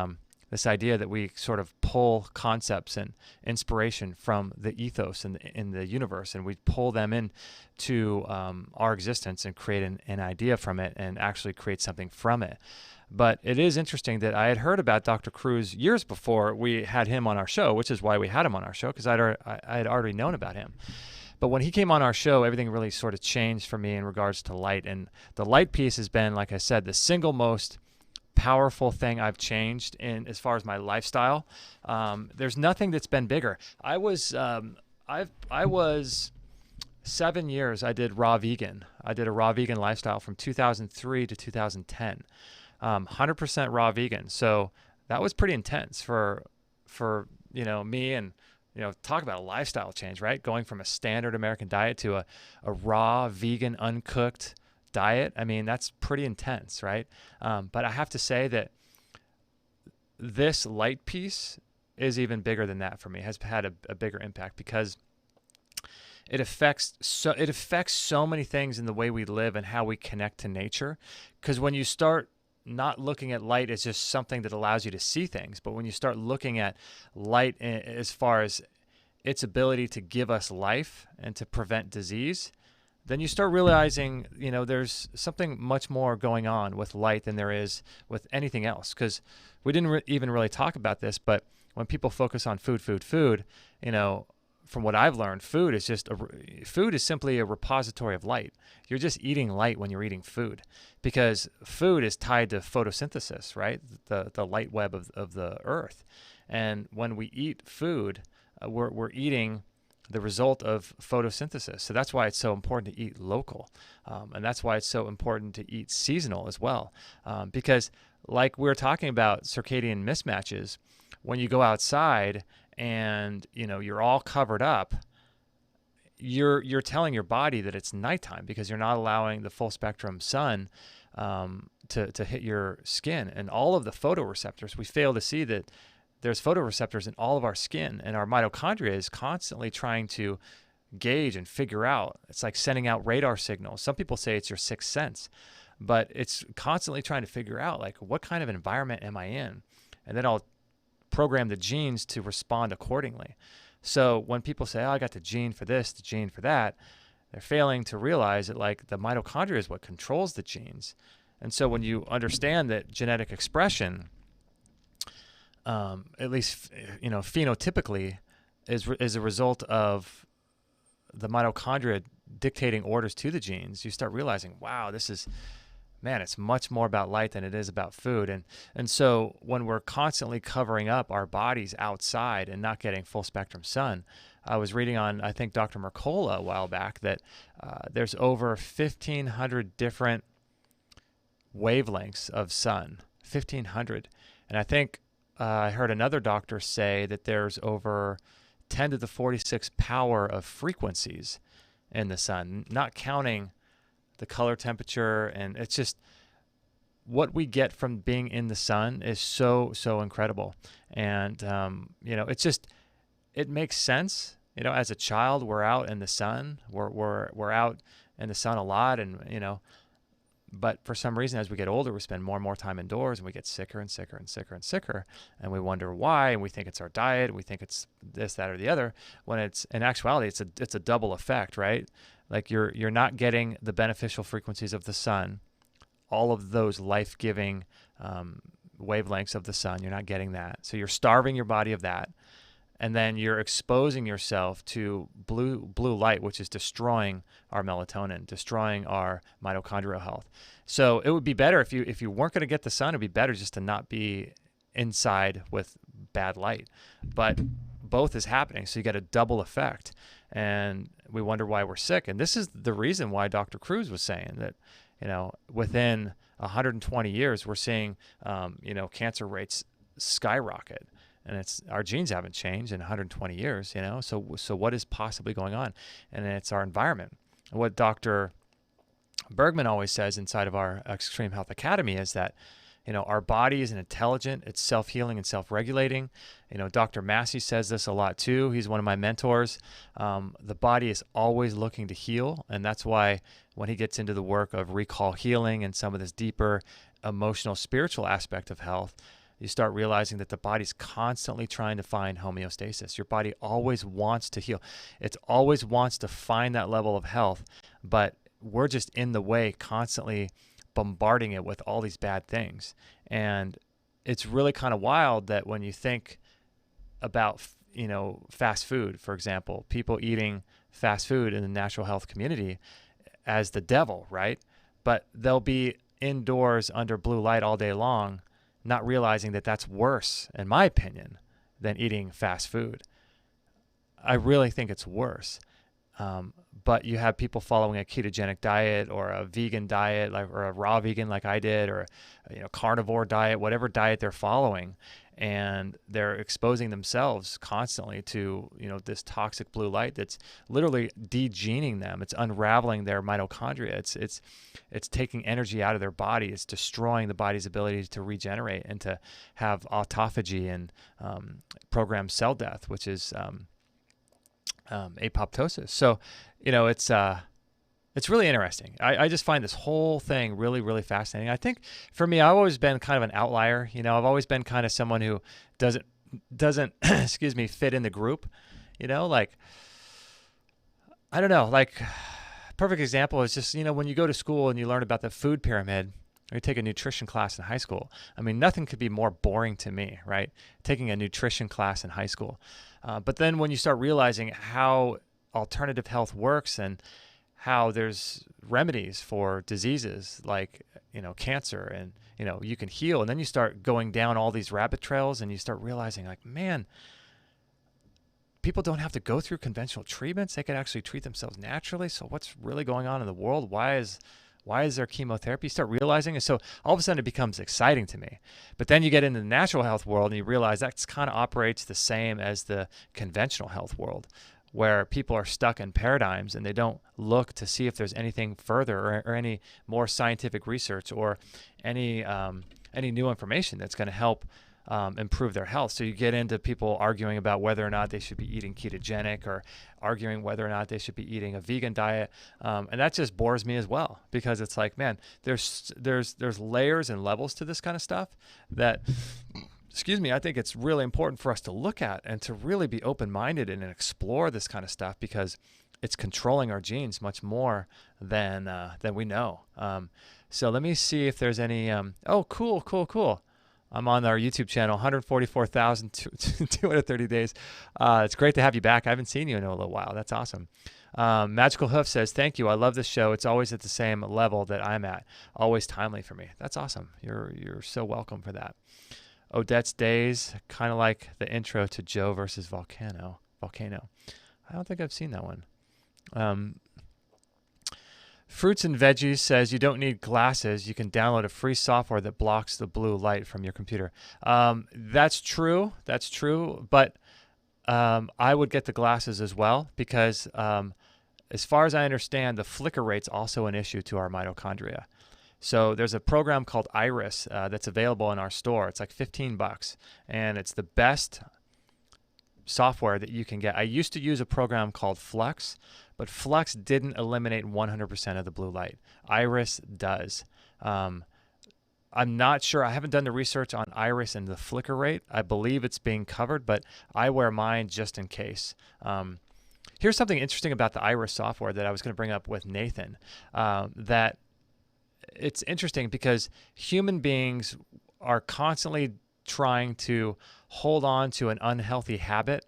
this idea that we sort of pull concepts and inspiration from the ethos in the universe, and we pull them into our existence and create an idea from it and actually create something from it. But it is interesting that I had heard about Dr. Kruse years before we had him on our show, which is why we had him on our show, because I had already known about him. But when he came on our show, everything really sort of changed for me in regards to light. And the light piece has been, like I said, the single most powerful thing I've changed in as far as my lifestyle. There's nothing that's been bigger. I was 7 years I did raw vegan. I did a raw vegan lifestyle from 2003 to 2010. 100% raw vegan. So that was pretty intense for me, and talk about a lifestyle change, right? Going from a standard American diet to a raw vegan uncooked diet. I mean, that's pretty intense, right? But I have to say that this light piece is even bigger than that for me. It has had a bigger impact because it affects so many things in the way we live and how we connect to nature. Because when you start not looking at light as just something that allows you to see things, but when you start looking at light as far as its ability to give us life and to prevent disease, then you start realizing, there's something much more going on with light than there is with anything else. Because we didn't even really talk about this, but when people focus on food, from what I've learned, food is simply a repository of light. You're just eating light when you're eating food, because food is tied to photosynthesis, right? The light web of the earth. And when we eat food, we're eating the result of photosynthesis. So that's why it's so important to eat local. And that's why it's so important to eat seasonal as well. Because like we were talking about circadian mismatches, when you go outside and you're all covered up, you're telling your body that it's nighttime, because you're not allowing the full spectrum sun to hit your skin. And all of the photoreceptors, we fail to see that there's photoreceptors in all of our skin, and our mitochondria is constantly trying to gauge and figure out. It's like sending out radar signals. Some people say it's your sixth sense, but it's constantly trying to figure out, like, what kind of environment am I in? And then I'll program the genes to respond accordingly. So when people say, oh, I got the gene for this, the gene for that, they're failing to realize that, like, the mitochondria is what controls the genes. And so when you understand that genetic expression, at least, phenotypically, is a result of the mitochondria dictating orders to the genes, you start realizing, wow, it's much more about light than it is about food. And so when we're constantly covering up our bodies outside and not getting full spectrum sun, I was reading on, I think, Dr. Mercola a while back, that there's over 1,500 different wavelengths of sun, 1,500. And I think I heard another doctor say that there's over 10 to the 46 power of frequencies in the sun, not counting the color, temperature, and it's just what we get from being in the sun is so incredible. And it makes sense. As a child, we're out in the sun. We're out in the sun a lot, and but for some reason, as we get older, we spend more and more time indoors, and we get sicker and sicker and sicker and sicker, and we wonder why, and we think it's our diet, and we think it's this, that, or the other, when it's, in actuality, it's a double effect, right? Like you're not getting the beneficial frequencies of the sun, all of those life-giving wavelengths of the sun, you're not getting that. So you're starving your body of that, and then you're exposing yourself to blue light, which is destroying our melatonin, destroying our mitochondrial health. So it would be better if you weren't going to get the sun, it'd be better just to not be inside with bad light. But both is happening, so you get a double effect, and we wonder why we're sick. And this is the reason why Dr. Cruz was saying that, within 120 years, we're seeing, cancer rates skyrocket. And it's our genes haven't changed in 120 years, So what is possibly going on? And it's our environment. What Dr. Bergman always says inside of our Extreme Health Academy is that, our body is intelligent, it's self-healing and self-regulating. Dr. Massey says this a lot too. He's one of my mentors. The body is always looking to heal, and that's why when he gets into the work of recall healing and some of this deeper emotional, spiritual aspect of health, you start realizing that the body's constantly trying to find homeostasis. Your body always wants to heal. It always wants to find that level of health, but we're just in the way, constantly bombarding it with all these bad things. And it's really kind of wild that when you think about, fast food, for example, people eating fast food in the natural health community as the devil, right? But they'll be indoors under blue light all day long, not realizing that that's worse, in my opinion, than eating fast food. I really think it's worse. But you have people following a ketogenic diet or a vegan diet, or a raw vegan like I did, or carnivore diet, whatever diet they're following, and they're exposing themselves constantly to this toxic blue light that's literally degening them. It's unraveling their mitochondria. It's taking energy out of their body. It's destroying the body's ability to regenerate and to have autophagy and programmed cell death, which is apoptosis. So it's really interesting. I just find this whole thing really, really fascinating. I think for me, I've always been kind of an outlier. I've always been kind of someone who doesn't fit in the group. Like, I don't know, like Perfect example is just, when you go to school and you learn about the food pyramid, or you take a nutrition class in high school. I mean, nothing could be more boring to me, right? Taking a nutrition class in high school. But then when you start realizing how alternative health works and how there's remedies for diseases like, cancer, and, you can heal. And then you start going down all these rabbit trails and you start realizing, like, man, people don't have to go through conventional treatments. They can actually treat themselves naturally. So what's really going on in the world? Why is there chemotherapy? You start realizing, and so all of a sudden it becomes exciting to me. But then you get into the natural health world and you realize that kind of operates the same as the conventional health world, where people are stuck in paradigms and they don't look to see if there's anything further or any more scientific research or any new information that's going to help improve their health. So you get into people arguing about whether or not they should be eating ketogenic, or arguing whether or not they should be eating a vegan diet. And that just bores me as well, because it's like, man, there's layers and levels to this kind of stuff that, excuse me, I think it's really important for us to look at and to really be open-minded and explore this kind of stuff, because it's controlling our genes much more than we know. So let me see if there's any, oh, cool. I'm on our YouTube channel, 144,230 days. It's great to have you back. I haven't seen you in a little while. That's awesome. Magical Hoof says, thank you. I love this show. It's always at the same level that I'm at. Always timely for me. That's awesome. You're so welcome for that. Odette's Days, kind of like the intro to Joe versus Volcano. I don't think I've seen that one. Fruits and Veggies says you don't need glasses. You can download a free software that blocks the blue light from your computer. That's true. But I would get the glasses as well, because as far as I understand, the flicker rate's also an issue to our mitochondria. So there's a program called Iris that's available in our store. It's like $15, and it's the best software that you can get. I used to use a program called Flux, but Flux didn't eliminate 100% of the blue light. Iris does. I'm not sure. I haven't done the research on Iris and the flicker rate. I believe it's being covered, but I wear mine just in case. Here's something interesting about the Iris software that I was going to bring up with Nathan, that it's interesting because human beings are constantly trying to hold on to an unhealthy habit,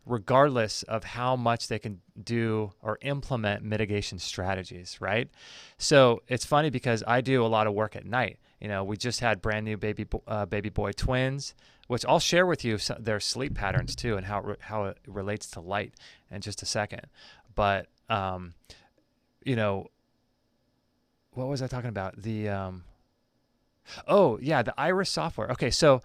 regardless of how much they can do or implement mitigation strategies, right? So it's funny because I do a lot of work at night. We just had brand new baby boy twins, which I'll share with you their sleep patterns too, and how it relates to light in just a second. But what was I talking about? The Iris software. Okay, so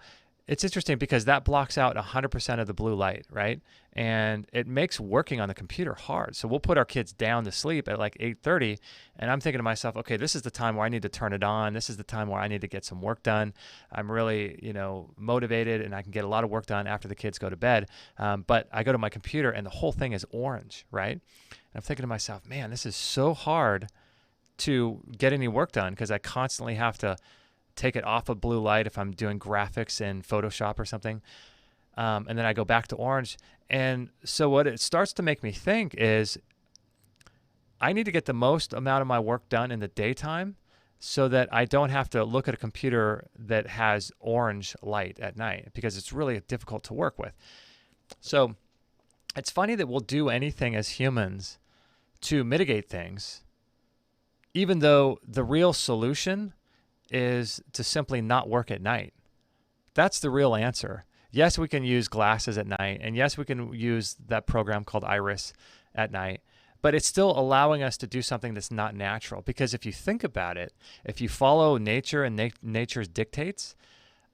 it's interesting because that blocks out 100% of the blue light, right? And it makes working on the computer hard. So we'll put our kids down to sleep at like 8:30, and I'm thinking to myself, okay, this is the time where I need to turn it on. This is the time where I need to get some work done. I'm really, motivated, and I can get a lot of work done after the kids go to bed. But I go to my computer, and the whole thing is orange, right? And I'm thinking to myself, man, this is so hard to get any work done because I constantly have to take it off of blue light if I'm doing graphics in Photoshop or something. And then I go back to orange. And so what it starts to make me think is I need to get the most amount of my work done in the daytime so that I don't have to look at a computer that has orange light at night, because it's really difficult to work with. So it's funny that we'll do anything as humans to mitigate things, even though the real solution is to simply not work at night. That's the real answer. Yes, we can use glasses at night, and yes, we can use that program called Iris at night, but it's still allowing us to do something that's not natural. Because if you think about it, if you follow nature and nature's dictates,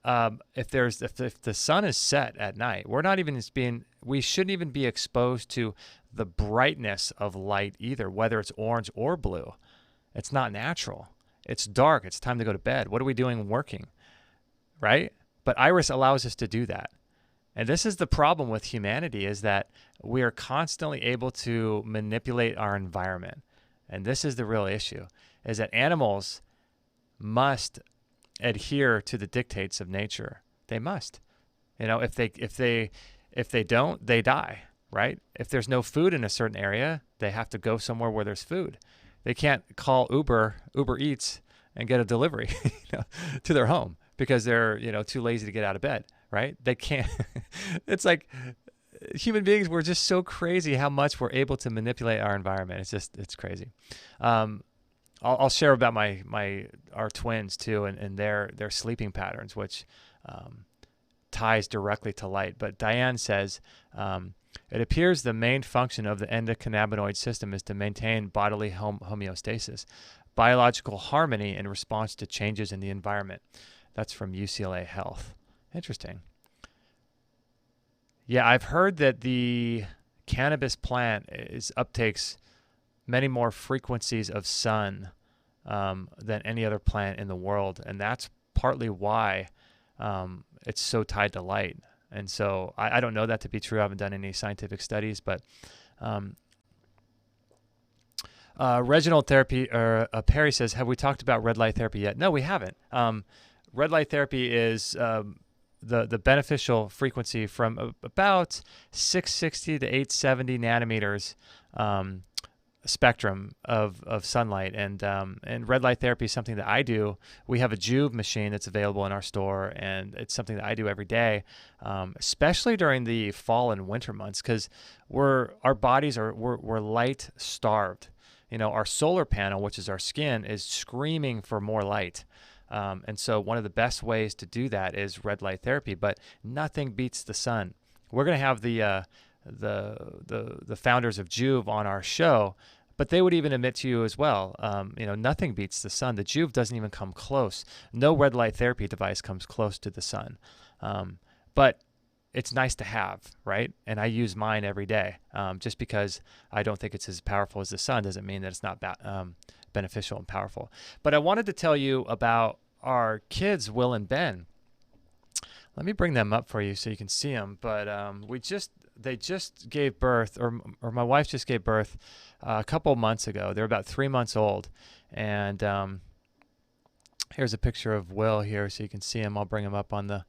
if the sun is set at night, we shouldn't even be exposed to the brightness of light either, whether it's orange or blue. It's not natural. It's dark. It's time to go to bed. What are we doing working, right? But Iris allows us to do that. And this is the problem with humanity, is that we are constantly able to manipulate our environment. And this is the real issue, is that animals must adhere to the dictates of nature. They must. If they don't, they die, right? If there's no food in a certain area, they have to go somewhere where there's food. They can't call Uber Eats and get a delivery to their home because they're too lazy to get out of bed, right? They can't. It's like human beings, we're just so crazy how much we're able to manipulate our environment. It's crazy. I'll share about our twins too, and their sleeping patterns, which ties directly to light. But Diane says, it appears the main function of the endocannabinoid system is to maintain bodily homeostasis, biological harmony in response to changes in the environment. That's from UCLA Health. Interesting. Yeah, I've heard that the cannabis plant uptakes many more frequencies of sun than any other plant in the world, and that's partly why it's so tied to light. And so I don't know that to be true. I haven't done any scientific studies, but Reginald Perry says, have we talked about red light therapy yet? No, we haven't. Red light therapy is the beneficial frequency from about 660 to 870 nanometers spectrum of sunlight, and red light therapy is something that I do. We have a Juve machine that's available in our store, and it's something that I do every day, especially during the fall and winter months, because our bodies we're light starved. Our solar panel, which is our skin, is screaming for more light. And so one of the best ways to do that is red light therapy, but nothing beats the sun. We're going to have the founders of Juve on our show, but they would even admit to you as well, nothing beats the sun. The Juve doesn't even come close. No red light therapy device comes close to the sun. But it's nice to have, right? And I use mine every day. Just because I don't think it's as powerful as the sun doesn't mean that it's not beneficial and powerful. But I wanted to tell you about our kids, Will and Ben. Let me bring them up for you so you can see them. But they just gave birth, or my wife just gave birth a couple months ago. They're about 3 months old. And here's a picture of Will here so you can see him. I'll bring him up on the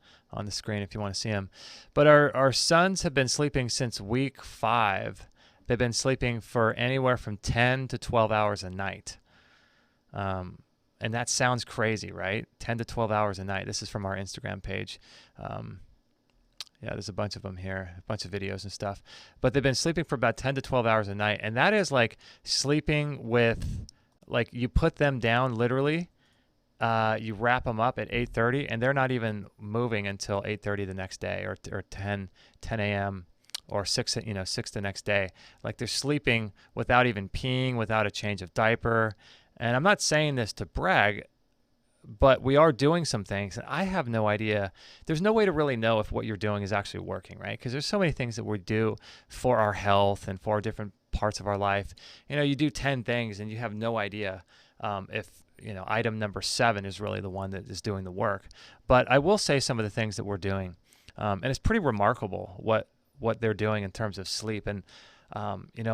screen if you want to see him. But our sons have been sleeping since week 5. They've been sleeping for anywhere from 10 to 12 hours a night. And that sounds crazy, right? 10 to 12 hours a night. This is from our Instagram page. Yeah, there's a bunch of them here, a bunch of videos and stuff. But they've been sleeping for about 10 to 12 hours a night. And that is like sleeping with, like, you put them down literally, you wrap them up at 8:30, and they're not even moving until 8:30 the next day, or 10 a.m. or 6 the next day. Like, they're sleeping without even peeing, without a change of diaper. And I'm not saying this to brag, but we are doing some things, and I have no idea. There's no way to really know if what you're doing is actually working, right? Because there's so many things that we do for our health and for different parts of our life. You do 10 things, and you have no idea if item number 7 is really the one that is doing the work. But I will say some of the things that we're doing, and it's pretty remarkable what they're doing in terms of sleep. And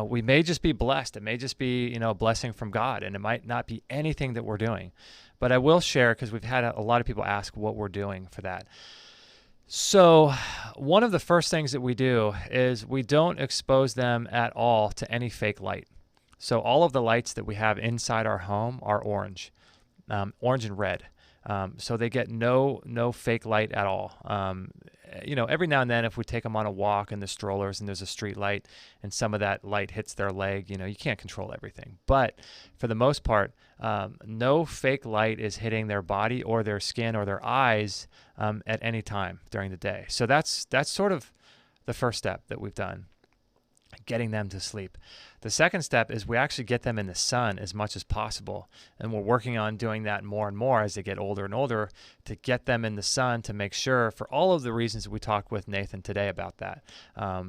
we may just be blessed. It may just be, a blessing from God, and it might not be anything that we're doing. But I will share, because we've had a lot of people ask what we're doing for that. So one of the first things that we do is we don't expose them at all to any fake light. So all of the lights that we have inside our home are orange and red. So they get no fake light at all. Every now and then, if we take them on a walk in the strollers and there's a street light and some of that light hits their leg, you can't control everything. But for the most part, no fake light is hitting their body or their skin or their eyes at any time during the day. So that's sort of the first step that we've done, getting them to sleep. The second step is we actually get them in the sun as much as possible. And we're working on doing that more and more as they get older and older, to get them in the sun, to make sure, for all of the reasons that we talked with Nathan today about that,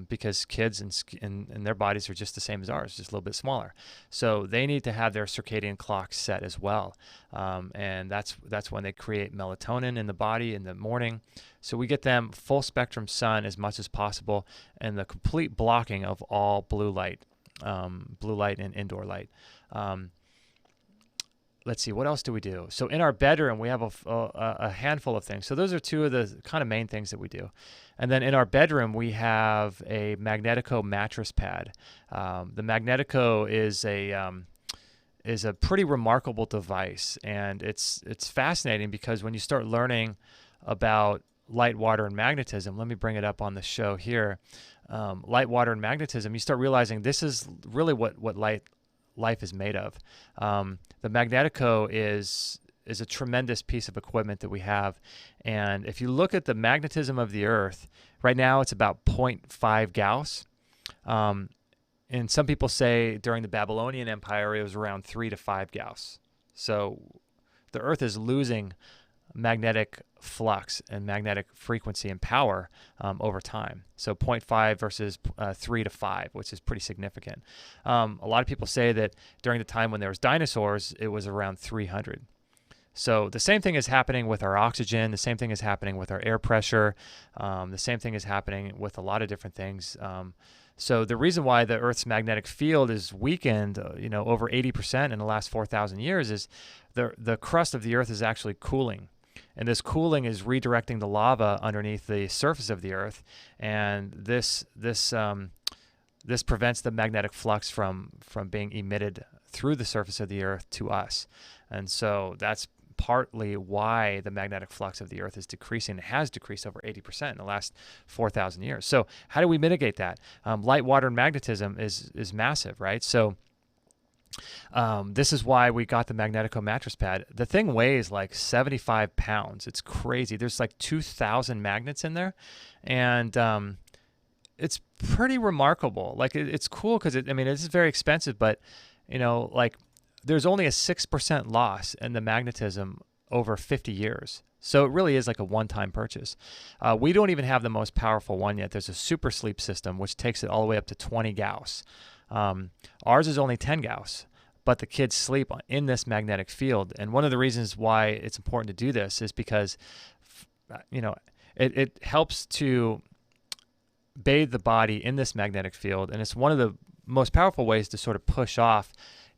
because kids and their bodies are just the same as ours, just a little bit smaller. So they need to have their circadian clocks set as well. And that's when they create melatonin in the body in the morning. So we get them full spectrum sun as much as possible, and the complete blocking of all blue light and indoor light. Let's see, what else do we do? So in our bedroom, we have a handful of things. So those are two of the kind of main things that we do. And then in our bedroom, we have a Magnetico mattress pad. The Magnetico is is a pretty remarkable device, and it's fascinating because when you start learning about light, water, and magnetism, let me bring it up on the show here. Light, water, and magnetism, you start realizing this is really what life is made of. The Magnetico is a tremendous piece of equipment that we have, and if you look at the magnetism of the Earth, right now it's about 0.5 Gauss. And some people say during the Babylonian Empire it was around 3 to 5 Gauss. So the Earth is losing magnetic flux and magnetic frequency and power over time. So 0.5 versus 3 to 5, which is pretty significant. A lot of people say that during the time when there was dinosaurs, it was around 300. So the same thing is happening with our oxygen. The same thing is happening with our air pressure. The same thing is happening with a lot of different things. So the reason why the Earth's magnetic field is weakened, over 80% in the last 4,000 years is the crust of the Earth is actually cooling. And this cooling is redirecting the lava underneath the surface of the Earth. And this prevents the magnetic flux from being emitted through the surface of the Earth to us. And so that's partly why the magnetic flux of the Earth is decreasing. It has decreased over 80% in the last 4,000 years. So how do we mitigate that? Light, water, and magnetism is massive, right? So this is why we got the Magnetico mattress pad. The thing weighs like 75 pounds. It's crazy. There's like 2,000 magnets in there, and it's pretty remarkable. Like it's cool because it's very expensive, but there's only a 6% loss in the magnetism over 50 years. So it really is like a one-time purchase. We don't even have the most powerful one yet. There's a super sleep system, which takes it all the way up to 20 Gauss. Ours is only 10 Gauss, but the kids sleep in this magnetic field. And one of the reasons why it's important to do this is because, it helps to bathe the body in this magnetic field. And it's one of the most powerful ways to sort of push off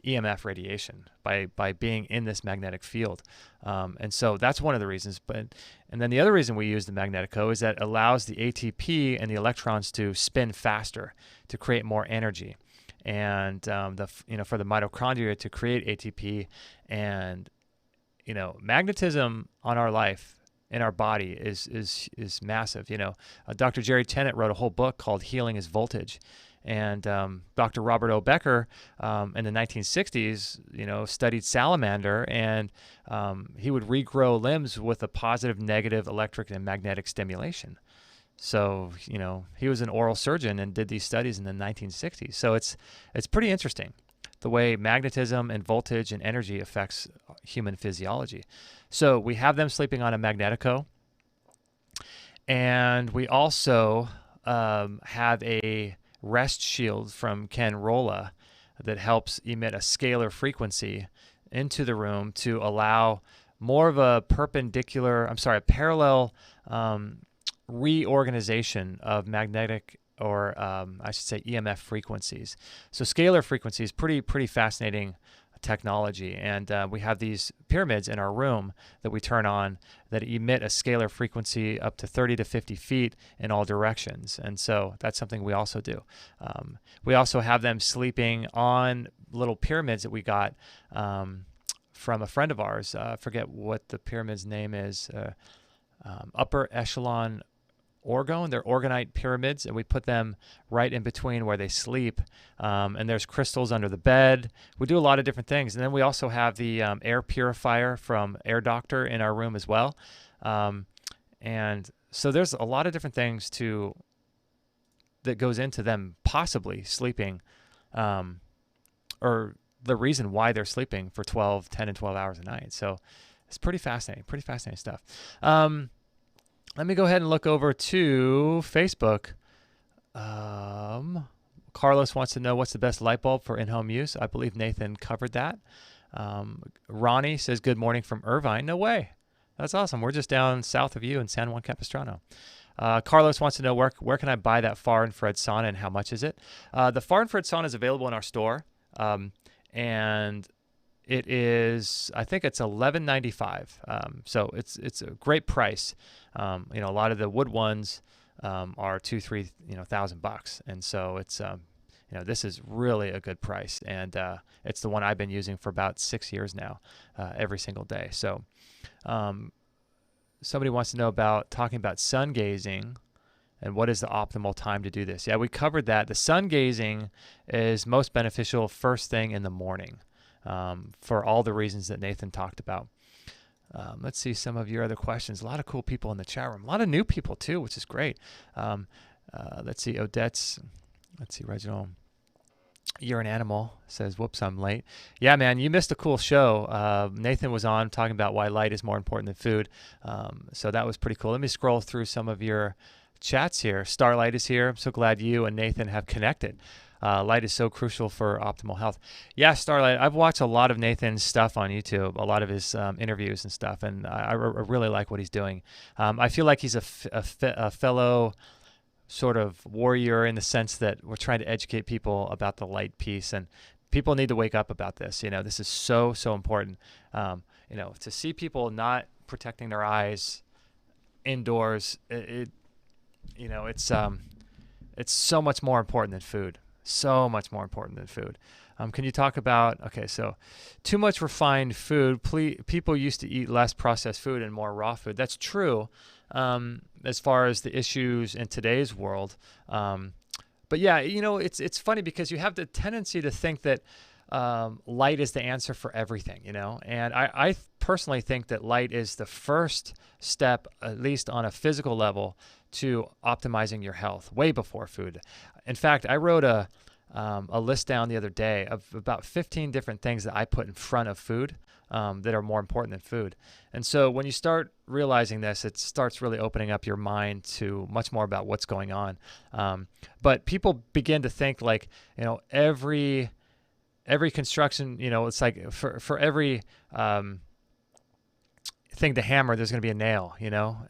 EMF radiation by being in this magnetic field. And so that's one of the reasons. And then the other reason we use the Magnetico is that it allows the ATP and the electrons to spin faster to create more energy. And for the mitochondria to create ATP, and magnetism on our life in our body is massive. Dr. Jerry Tennant wrote a whole book called Healing is Voltage. And Dr. Robert O. Becker in the 1960s, studied salamander, and he would regrow limbs with a positive, negative electric and magnetic stimulation. So, he was an oral surgeon and did these studies in the 1960s. So it's pretty interesting the way magnetism and voltage and energy affects human physiology. So we have them sleeping on a Magnetico, and we also have a rest shield from Ken Rolla that helps emit a scalar frequency into the room to allow more of a parallel reorganization of magnetic, or I should say EMF frequencies. So scalar frequency is pretty fascinating technology, and we have these pyramids in our room that we turn on that emit a scalar frequency up to 30 to 50 feet in all directions, and so that's something we also do. We also have them sleeping on little pyramids that we got from a friend of ours. I forget what the pyramid's name is. Upper echelon orgone. They're orgonite pyramids, and we put them right in between where they sleep. And there's crystals under the bed. We do a lot of different things. And then we also have the air purifier from Air Doctor in our room as well. And so there's a lot of different things that goes into them possibly sleeping, or the reason why they're sleeping for 10 and 12 hours a night. So it's pretty fascinating stuff. Let me go ahead and look over to Facebook. Carlos wants to know what's the best light bulb for in-home use. I believe Nathan covered that. Ronnie says, good morning from Irvine. No way. That's awesome. We're just down south of you in San Juan Capistrano. Carlos wants to know where can I buy that far infrared sauna and how much is it? The far infrared sauna is available in our store, and it is, I think it's $11.95. So it's a great price. A lot of the wood ones are $2,000-$3,000, and so this is really a good price. And it's the one I've been using for about 6 years now, every single day. So somebody wants to know about talking about sun gazing and what is the optimal time to do this. Yeah, we covered that. The sun gazing is most beneficial first thing in the morning, for all the reasons that Nathan talked about. Let's see some of your other questions. A lot of cool people in the chat room. A lot of new people too, which is great. Let's see, Reginald. You're an animal, says, whoops, I'm late. Yeah, man, you missed a cool show. Nathan was on talking about why light is more important than food. So that was pretty cool. Let me scroll through some of your chats here. Starlight is here. I'm so glad you and Nathan have connected. Light is so crucial for optimal health. Yeah, Starlight, I've watched a lot of Nathan's stuff on YouTube, a lot of his interviews and stuff, and I really like what he's doing. I feel like he's a fellow sort of warrior in the sense that we're trying to educate people about the light piece, and people need to wake up about this. This is so important. To see people not protecting their eyes indoors, it's so much more important than food. So much more important than food. Can you talk about, so too much refined food. People used to eat less processed food and more raw food. That's true as far as the issues in today's world. But yeah, it's funny because you have the tendency to think that light is the answer for everything, and I personally think that light is the first step, at least on a physical level, to optimizing your health way before food. In fact, I wrote a list down the other day of about 15 different things that I put in front of food that are more important than food. And so when you start realizing this, it starts really opening up your mind to much more about what's going on. But people begin to think like, every construction, it's like for every thing to hammer, there's going to be a nail,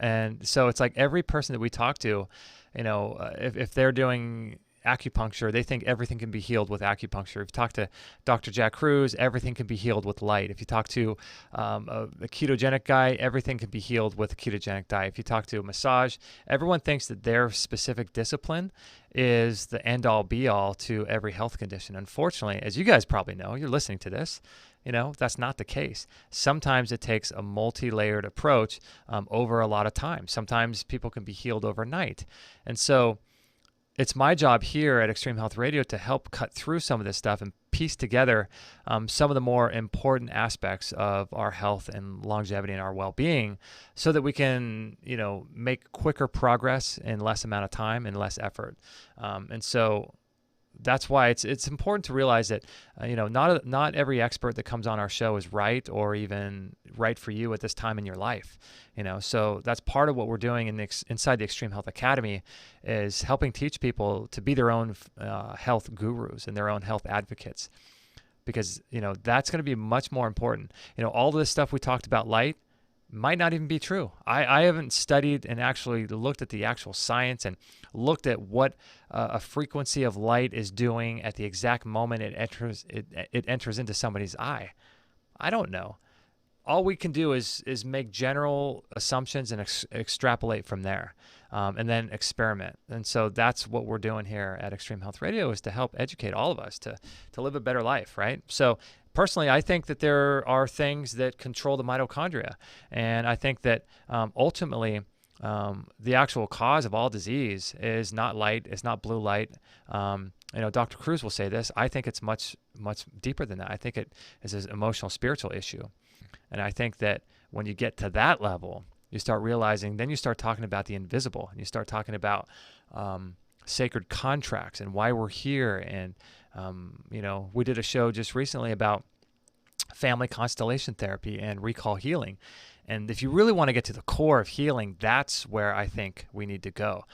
and so it's like every person that we talk to, if they're doing acupuncture, they think everything can be healed with acupuncture. If you talk to Dr. Jack Cruz, everything can be healed with light. If you talk to a ketogenic guy, everything can be healed with a ketogenic diet. If you talk to a massage, everyone thinks that their specific discipline is the end-all be-all to every health condition. Unfortunately, as you guys probably know, you're listening to this, that's not the case. Sometimes it takes a multi-layered approach over a lot of time. Sometimes people can be healed overnight. And so it's my job here at Extreme Health Radio to help cut through some of this stuff and piece together some of the more important aspects of our health and longevity and our well-being so that we can, make quicker progress in less amount of time and less effort. And so that's why it's important to realize that, not every expert that comes on our show is right or even right for you at this time in your life. So that's part of what we're doing inside the Extreme Health Academy is helping teach people to be their own health gurus and their own health advocates, because, that's going to be much more important. All this stuff we talked about light might not even be true. I haven't studied and actually looked at the actual science and looked at what a frequency of light is doing at the exact moment it enters into somebody's eye. I don't know. All we can do is make general assumptions and extrapolate from there, and then experiment. And so that's what we're doing here at Extreme Health Radio, is to help educate all of us to live a better life, right? So personally, I think that there are things that control the mitochondria, and I think that ultimately the actual cause of all disease is not light, it's not blue light. Dr. Cruz will say this. I think it's much, much deeper than that. I think it is an emotional, spiritual issue. And I think that when you get to that level, you start realizing, then you start talking about the invisible, and you start talking about sacred contracts and why we're here. And, we did a show just recently about family constellation therapy and recall healing. And if you really want to get to the core of healing, that's where I think we need to go.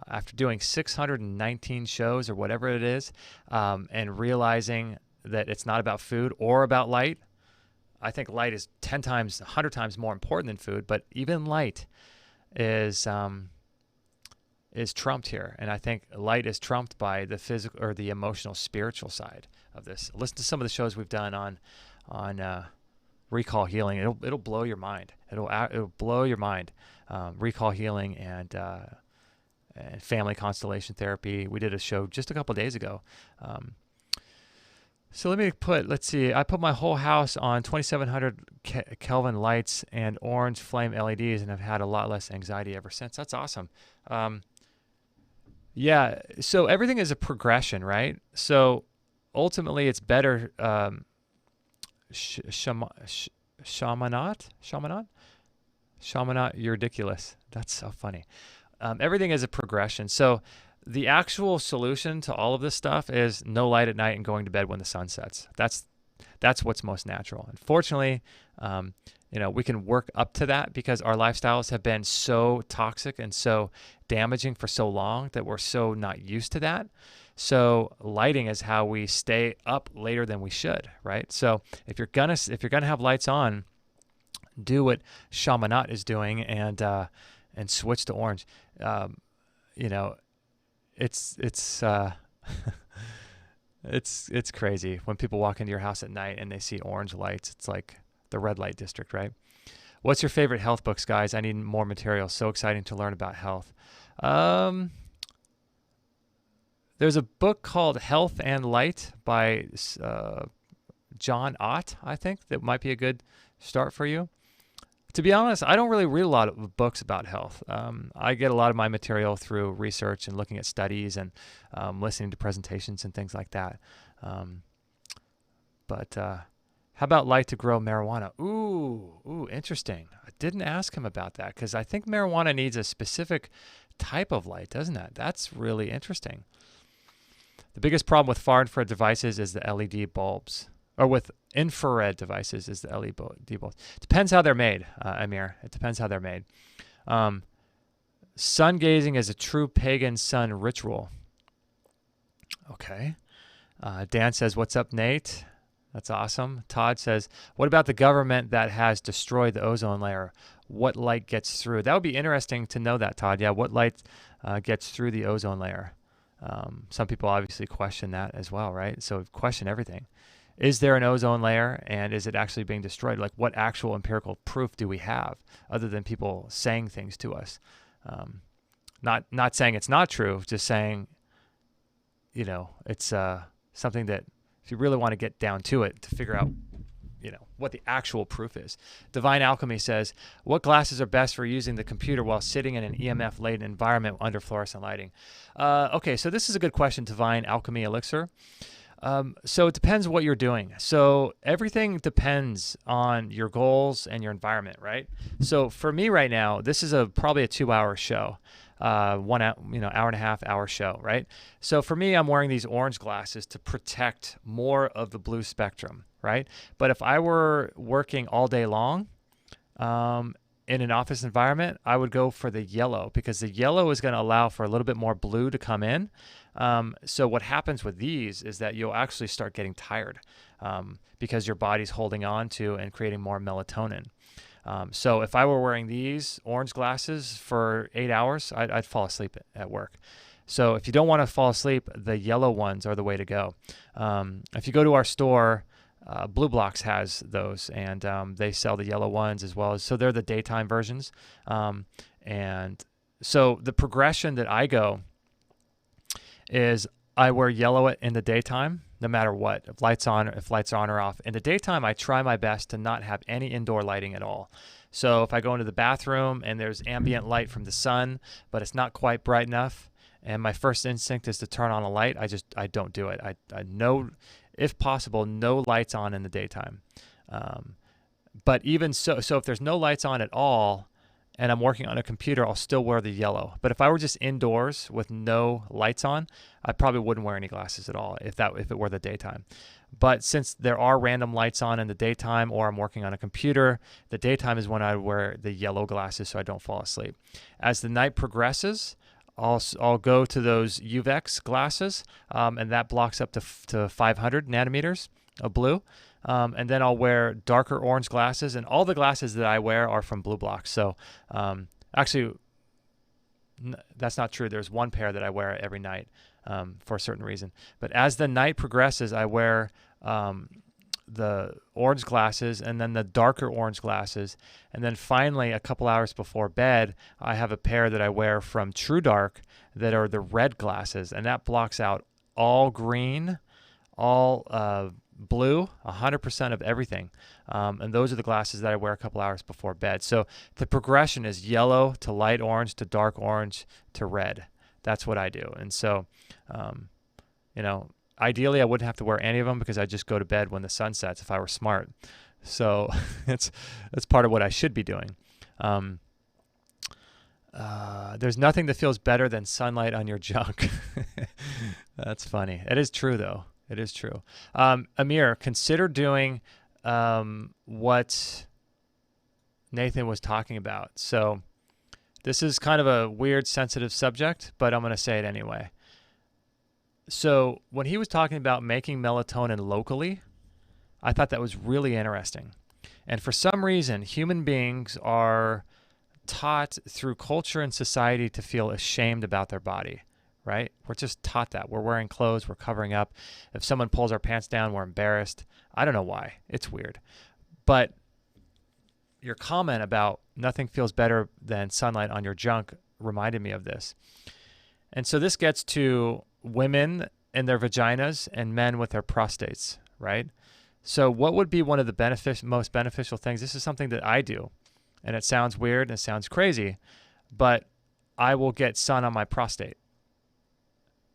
After doing 619 shows or whatever it is, and realizing that it's not about food or about light, I think light is 10 times, 100 times more important than food, but even light is trumped here. And I think light is trumped by the physical or the emotional, spiritual side of this. Listen to some of the shows we've done on recall healing. It'll blow your mind. It'll blow your mind. Recall healing and and family constellation therapy. We did a show just a couple days ago. So let's see, I put my whole house on 2700 Kelvin lights and orange flame LEDs, and I've had a lot less anxiety ever since. That's awesome. Yeah, so everything is a progression, right? So ultimately it's better, Shamanat, you're ridiculous. That's so funny. Everything is a progression. So the actual solution to all of this stuff is no light at night and going to bed when the sun sets. That's what's most natural. Unfortunately, we can work up to that because our lifestyles have been so toxic and so damaging for so long that we're so not used to that. So lighting is how we stay up later than we should, right? So if you're gonna have lights on, do what Shamanat is doing and switch to orange. It's it's crazy when people walk into your house at night and they see orange lights. It's like the red light district, right? What's your favorite health books, guys? I need more material. So exciting to learn about health. There's a book called Health and Light by John Ott, I think, that might be a good start for you. To be honest, I don't really read a lot of books about health. I get a lot of my material through research and looking at studies and listening to presentations and things like that. But how about light to grow marijuana? Ooh, interesting. I didn't ask him about that because I think marijuana needs a specific type of light, doesn't it? That's really interesting. The biggest problem with far infrared devices is the LED bulbs. Or with infrared devices is the LED bulbs. Depends how they're made, Amir. It depends how they're made. Sun gazing is a true pagan sun ritual. Okay. Dan says, what's up, Nate? That's awesome. Todd says, what about the government that has destroyed the ozone layer? What light gets through? That would be interesting to know that, Todd. Yeah, what light gets through the ozone layer? Some people obviously question that as well, right? So question everything. Is there an ozone layer, and is it actually being destroyed? Like, what actual empirical proof do we have other than people saying things to us? Not saying it's not true, just saying, it's something that if you really want to get down to it, to figure out, what the actual proof is. Divine Alchemy says, what glasses are best for using the computer while sitting in an EMF-laden environment under fluorescent lighting? Okay, so this is a good question, Divine Alchemy Elixir. So it depends what you're doing. So everything depends on your goals and your environment, right? So for me right now, this is probably a 2-hour show, 1 hour, hour and a half hour show, right? So for me, I'm wearing these orange glasses to protect more of the blue spectrum, right? But if I were working all day long, in an office environment, I would go for the yellow because the yellow is going to allow for a little bit more blue to come in. So what happens with these is that you'll actually start getting tired because your body's holding on to and creating more melatonin. So if I were wearing these orange glasses for 8 hours, I'd fall asleep at work. So if you don't want to fall asleep, the yellow ones are the way to go. If you go to our store, Blue Blocks has those, and they sell the yellow ones as well. So they're the daytime versions. And so the progression that I go is I wear yellow in the daytime, no matter what, if lights on or off. In the daytime, I try my best to not have any indoor lighting at all. So if I go into the bathroom and there's ambient light from the sun, but it's not quite bright enough, and my first instinct is to turn on a light, I don't do it. I know, if possible, no lights on in the daytime. But even so if there's no lights on at all, and I'm working on a computer, I'll still wear the yellow. But if I were just indoors with no lights on, I probably wouldn't wear any glasses at all if it were the daytime. But since there are random lights on in the daytime, or I'm working on a computer, the daytime is when I wear the yellow glasses so I don't fall asleep. As the night progresses, I'll go to those UVEX glasses, and that blocks up to 500 nanometers of blue. And then I'll wear darker orange glasses, and all the glasses that I wear are from Blue Blocks. So actually, that's not true. There's one pair that I wear every night for a certain reason. But as the night progresses, I wear the orange glasses, and then the darker orange glasses. And then finally, a couple hours before bed, I have a pair that I wear from True Dark that are the red glasses, and that blocks out all green, all blue, 100% of everything. And those are the glasses that I wear a couple hours before bed. So the progression is yellow to light orange to dark orange to red. That's what I do. And so, ideally I wouldn't have to wear any of them because I just go to bed when the sun sets if I were smart. So that's part of what I should be doing. There's nothing that feels better than sunlight on your junk. That's funny. It is true, though. It is true. Amir, consider doing what Nathan was talking about. So this is kind of a weird, sensitive subject, but I'm going to say it anyway. So when he was talking about making melatonin locally, I thought that was really interesting. And for some reason, human beings are taught through culture and society to feel ashamed about their body, right? We're just taught that. We're wearing clothes, we're covering up. If someone pulls our pants down, we're embarrassed. I don't know why. It's weird. But your comment about nothing feels better than sunlight on your junk reminded me of this. And so this gets to women and their vaginas and men with their prostates, right? So what would be one of the most beneficial things? This is something that I do, and it sounds weird and it sounds crazy, but I will get sun on my prostate.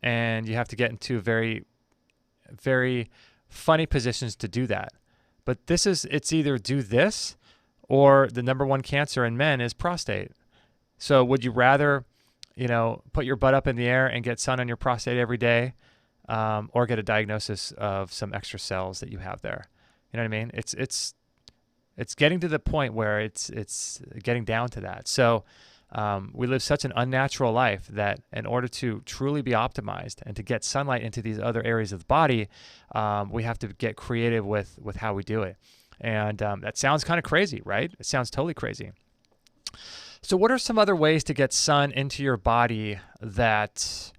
And you have to get into very, very funny positions to do that. But it's either do this or the number one cancer in men is prostate. So would you rather, put your butt up in the air and get sun on your prostate every day, or get a diagnosis of some extra cells that you have there? You know what I mean? It's getting to the point where it's getting down to that. So we live such an unnatural life that in order to truly be optimized and to get sunlight into these other areas of the body, we have to get creative with how we do it. And that sounds kind of crazy, right? It sounds totally crazy. So what are some other ways to get sun into your body that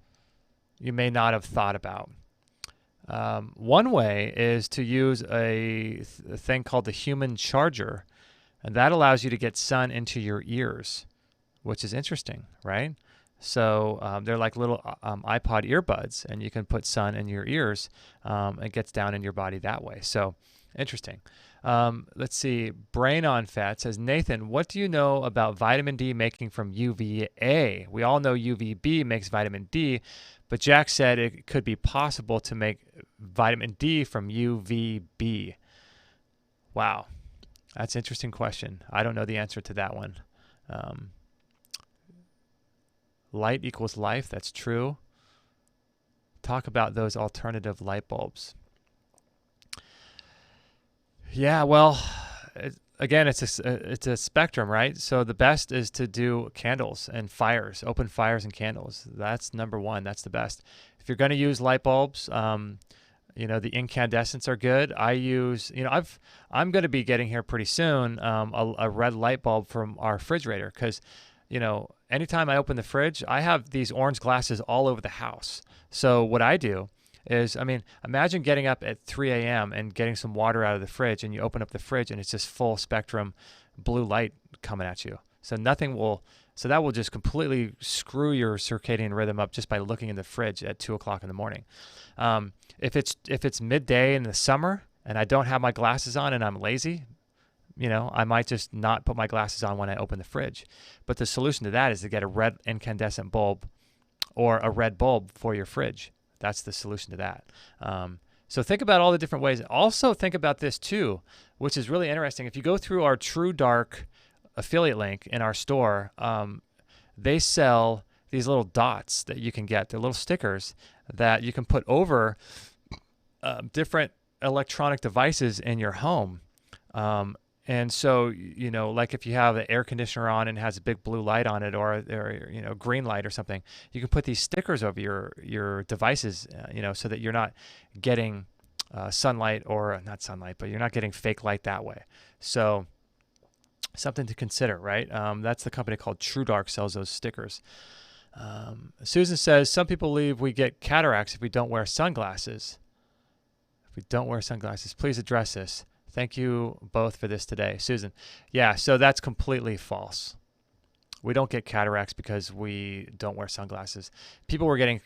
you may not have thought about? One way is to use a thing called the human charger, and that allows you to get sun into your ears, which is interesting, right? So they're like little iPod earbuds, and you can put sun in your ears. It gets down in your body that way. So interesting. Let's see. Brain on Fat says, Nathan, what do you know about vitamin D making from UVA? We all know UVB makes vitamin D, but Jack said it could be possible to make vitamin D from UVB. Wow. That's an interesting question. I don't know the answer to that one. Light equals life. That's true. Talk about those alternative light bulbs. Yeah, well, again, it's a spectrum, right? So the best is to do candles and fires, open fires and candles. That's number one. That's the best. If you're going to use light bulbs, the incandescents are good. I use, I'm going to be getting here pretty soon a red light bulb from our refrigerator because, anytime I open the fridge, I have these orange glasses all over the house. So what I do is, imagine getting up at 3 a.m. and getting some water out of the fridge, and you open up the fridge and it's just full spectrum blue light coming at you. So that will just completely screw your circadian rhythm up just by looking in the fridge at 2 o'clock in the morning. If it's midday in the summer and I don't have my glasses on and I'm lazy, I might just not put my glasses on when I open the fridge. But the solution to that is to get a red incandescent bulb or a red bulb for your fridge. That's the solution to that. So think about all the different ways. Also think about this too, which is really interesting. If you go through our True Dark affiliate link in our store, they sell these little dots that you can get. They're little stickers that you can put over different electronic devices in your home. And so, like if you have an air conditioner on and it has a big blue light on it or green light or something, you can put these stickers over your devices, so that you're not getting sunlight or not sunlight, but you're not getting fake light that way. So something to consider, right? That's the company called True Dark sells those stickers. Susan says, some people believe we get cataracts if we don't wear sunglasses. We don't wear sunglasses. Please address this. Thank you both for this today. Susan. Yeah, so that's completely false. We don't get cataracts because we don't wear sunglasses. People were getting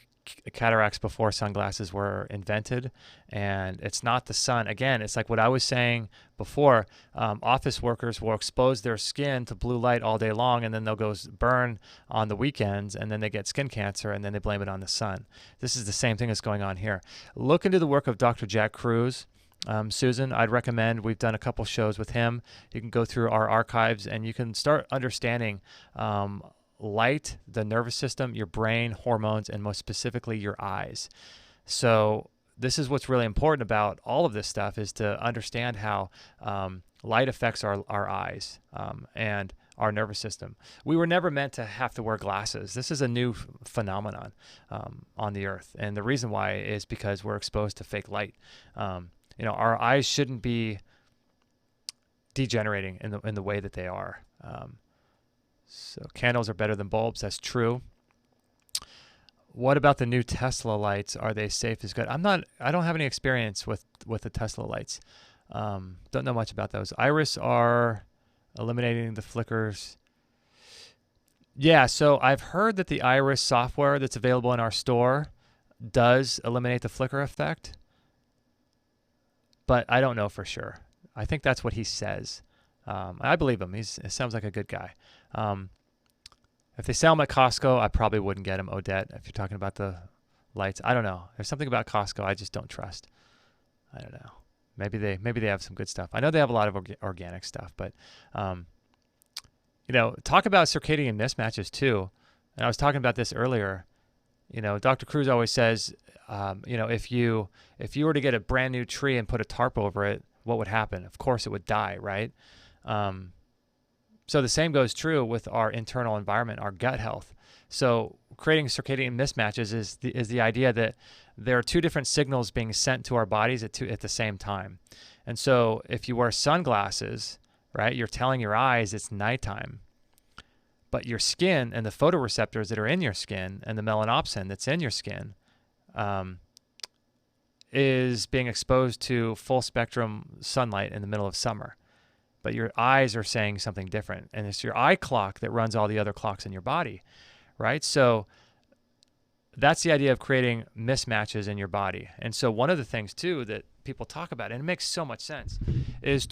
cataracts before sunglasses were invented, and it's not the sun. Again, it's like what I was saying before. Office workers will expose their skin to blue light all day long, and then they'll go burn on the weekends, and then they get skin cancer, and then they blame it on the sun. This is the same thing that's going on here. Look into the work of Dr. Jack Kruse. Susan, I'd recommend. We've done a couple shows with him. You can go through our archives and you can start understanding light, the nervous system, your brain, hormones, and most specifically your eyes. So this is what's really important about all of this stuff, is to understand how light affects our eyes and our nervous system. We were never meant to have to wear glasses. This is a new phenomenon on the earth. And the reason why is because we're exposed to fake light. Our eyes shouldn't be degenerating in the way that they are. So candles are better than bulbs. That's true. What about the new Tesla lights? Are they safe as good? I don't have any experience with the Tesla lights. Don't know much about those. Iris are eliminating the flickers. Yeah, so I've heard that the Iris software that's available in our store does eliminate the flicker effect, but I don't know for sure. I think that's what he says. I believe him. He sounds like a good guy. If they sell them at Costco, I probably wouldn't get them, Odette, if you're talking about the lights. I don't know. There's something about Costco I just don't trust. I don't know. Maybe they have some good stuff. I know they have a lot of organic stuff, but talk about circadian mismatches too. And I was talking about this earlier. Dr. Kruse always says, if you were to get a brand new tree and put a tarp over it, what would happen? Of course, it would die, right? So the same goes true with our internal environment, our gut health. So creating circadian mismatches is the idea that there are two different signals being sent to our bodies at the same time. And so if you wear sunglasses, right, you're telling your eyes it's nighttime. But your skin and the photoreceptors that are in your skin and the melanopsin that's in your skin is being exposed to full spectrum sunlight in the middle of summer. But your eyes are saying something different. And it's your eye clock that runs all the other clocks in your body, right? So that's the idea of creating mismatches in your body. And so one of the things, too, that people talk about, and it makes so much sense, is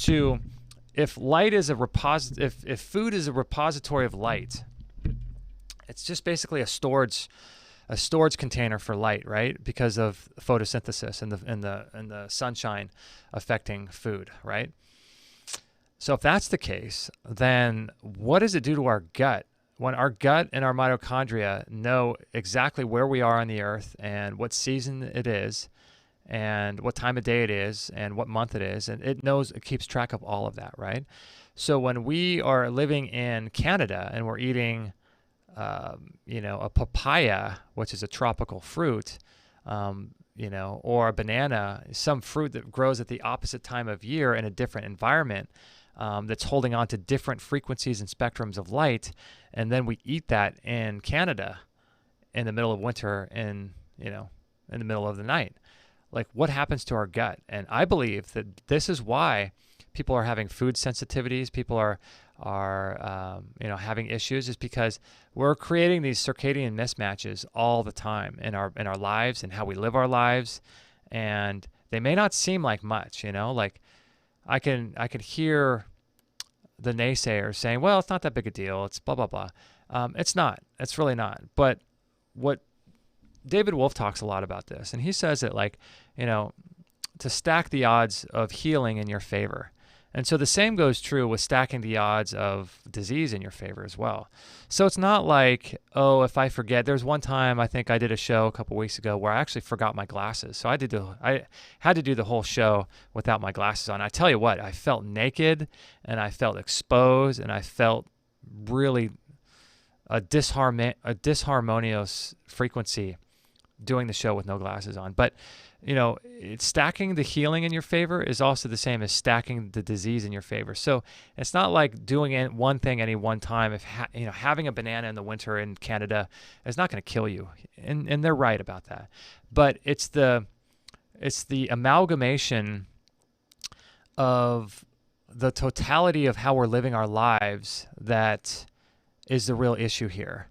if light is if food is a repository of light, it's just basically a storage container for light, right? Because of photosynthesis and the sunshine affecting food, right? So if that's the case, then what does it do to our gut? When our gut and our mitochondria know exactly where we are on the earth and what season it is and what time of day it is and what month it is, and it keeps track of all of that, right? So when we are living in Canada and we're eating a papaya, which is a tropical fruit, or a banana, some fruit that grows at the opposite time of year in a different environment, that's holding on to different frequencies and spectrums of light, and then we eat that in Canada in the middle of winter in the middle of the night. Like, what happens to our gut? And I believe that this is why people are having food sensitivities. People are having issues, is because we're creating these circadian mismatches all the time in our lives and how we live our lives, and they may not seem like much, like I can hear the naysayers saying, well, it's not that big a deal, it's blah blah blah. It's not. It's really not. But what David Wolf talks a lot about this, and he says that, to stack the odds of healing in your favor. And so the same goes true with stacking the odds of disease in your favor as well. So it's not like, oh, if I forget. There's one time I think I did a show a couple weeks ago where I actually forgot my glasses. So I had to do the whole show without my glasses on. I tell you what, I felt naked and I felt exposed and I felt really a disharmonious frequency doing the show with no glasses on. But stacking the healing in your favor is also the same as stacking the disease in your favor. So it's not like doing one thing any one time. If having a banana in the winter in Canada is not going to kill you, and they're right about that. But it's the It's the amalgamation of the totality of how we're living our lives that is the real issue here.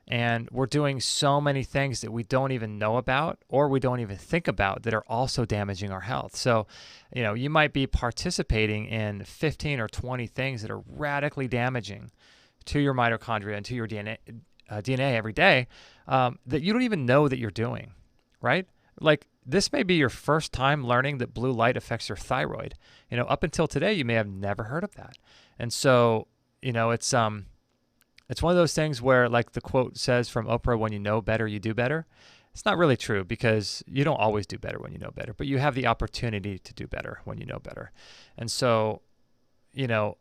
And we're doing so many things that we don't even know about or we don't even think about that are also damaging our health. So, you might be participating in 15 or 20 things that are radically damaging to your mitochondria and to your DNA every day that you don't even know that you're doing, right? Like, this may be your first time learning that blue light affects your thyroid. Up until today, you may have never heard of that. And so, it's one of those things where, like the quote says from Oprah, when you know better, you do better. It's not really true, because you don't always do better when you know better, but you have the opportunity to do better when you know better. And so, the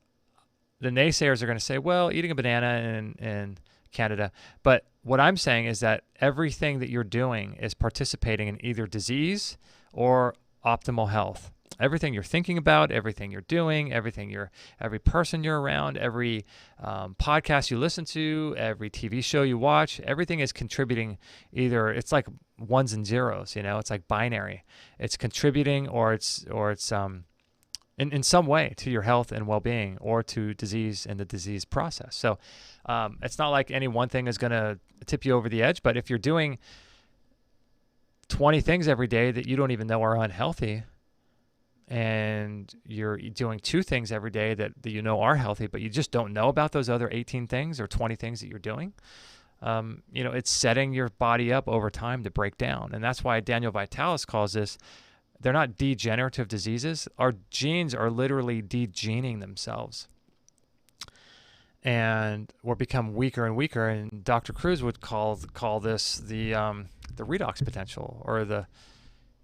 naysayers are going to say, well, eating a banana in Canada. But what I'm saying is that everything that you're doing is participating in either disease or optimal health. Everything you're thinking about, everything you're doing, every person you're around, every podcast you listen to, every TV show you watch, everything is contributing. Either it's like ones and zeros, it's like binary. It's contributing or it's in some way to your health and well-being, or to disease and the disease process. So it's not like any one thing is going to tip you over the edge, but if you're doing 20 things every day that you don't even know are unhealthy, and you're doing 2 things every day that are healthy, but you just don't know about those other 18 things or 20 things that you're doing, it's setting your body up over time to break down. And that's why Daniel Vitalis calls this, they're not degenerative diseases. Our genes are literally degening themselves. And we're become weaker and weaker. And Dr. Cruz would call this the redox potential, or the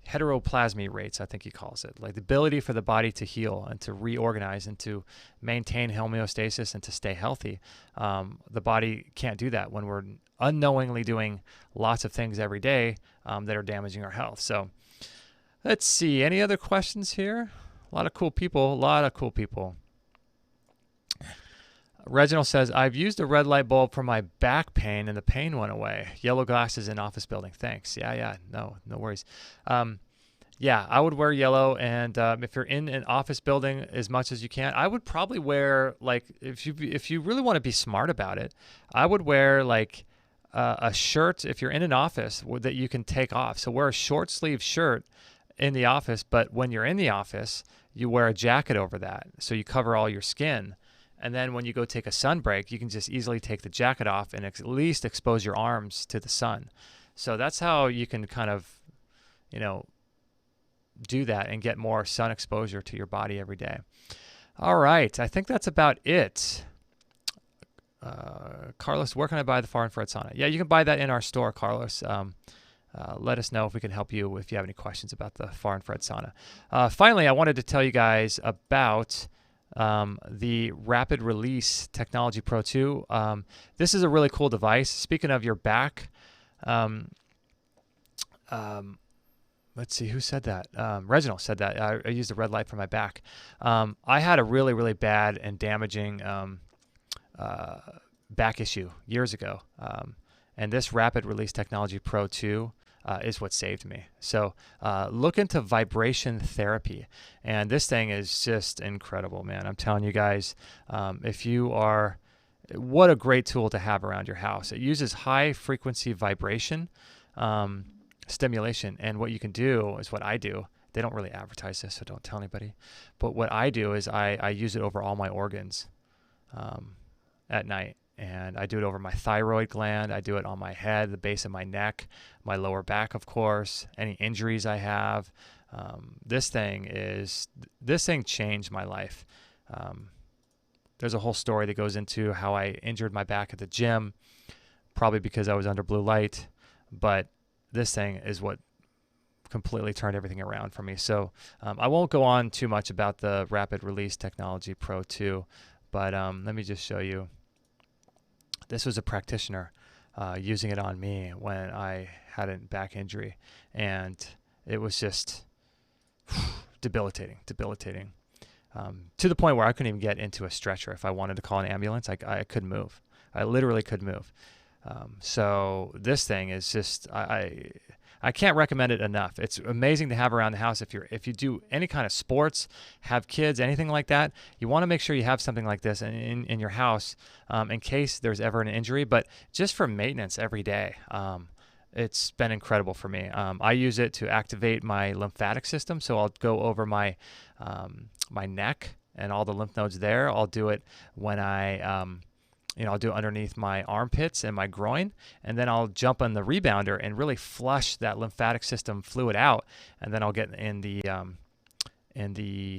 heteroplasmy rates, I think he calls it, like the ability for the body to heal and to reorganize and to maintain homeostasis and to stay healthy. The body can't do that when we're unknowingly doing lots of things every day that are damaging our health. So let's see, any other questions here? A lot of cool people. Reginald says, I've used a red light bulb for my back pain and the pain went away. Yellow glasses in office building. Thanks. Yeah. No worries. Yeah, I would wear yellow. And if you're in an office building as much as you can, I would probably wear, like, if you really want to be smart about it, I would wear like a shirt if you're in an office that you can take off. So wear a short sleeve shirt in the office, but when you're in the office, you wear a jacket over that. So you cover all your skin. And then when you go take a sun break, you can just easily take the jacket off and at least expose your arms to the sun. So that's how you can kind of, do that and get more sun exposure to your body every day. All right. I think that's about it. Carlos, where can I buy the far infrared sauna? Yeah, you can buy that in our store, Carlos. Let us know if we can help you if you have any questions about the far infrared sauna. Finally, I wanted to tell you guys about the Rapid Release Technology Pro 2. This is a really cool device. Speaking of your back, let's see, who said that? Reginald said that. I used a red light for my back. I had a really, really bad and damaging back issue years ago. And this Rapid Release Technology Pro 2 is what saved me. So look into vibration therapy. And this thing is just incredible, man. I'm telling you guys, what a great tool to have around your house. It uses high frequency vibration stimulation. And what you can do is what I do. They don't really advertise this, so don't tell anybody. But what I do is I use it over all my organs at night. And I do it over my thyroid gland. I do it on my head, the base of my neck, my lower back, of course, any injuries I have. This thing changed my life. There's a whole story that goes into how I injured my back at the gym, probably because I was under blue light. But this thing is what completely turned everything around for me. So I won't go on too much about the Rapid Release Technology Pro 2, but let me just show you. This was a practitioner using it on me when I had a back injury, and it was just debilitating, to the point where I couldn't even get into a stretcher. If I wanted to call an ambulance, I couldn't move. I literally couldn't move. So this thing is just, I can't recommend it enough. It's amazing to have around the house. If you do any kind of sports, have kids, anything like that, you want to make sure you have something like this in your house in case there's ever an injury, but just for maintenance every day. It's been incredible for me. I use it to activate my lymphatic system, so I'll go over my my neck and all the lymph nodes there. I'll do it when I'll do it underneath my armpits and my groin, and then I'll jump on the rebounder and really flush that lymphatic system fluid out, and then I'll get in the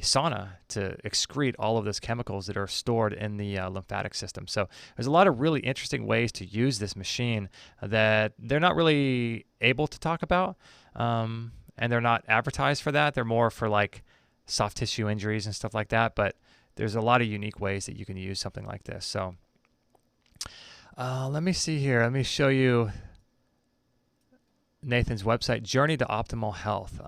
sauna to excrete all of those chemicals that are stored in the lymphatic system. So there's a lot of really interesting ways to use this machine that they're not really able to talk about, and they're not advertised for that. They're more for like soft tissue injuries and stuff like that, but there's a lot of unique ways that you can use something like this. So let me see here. Let me show you Nathan's website, Journey to Optimal Health.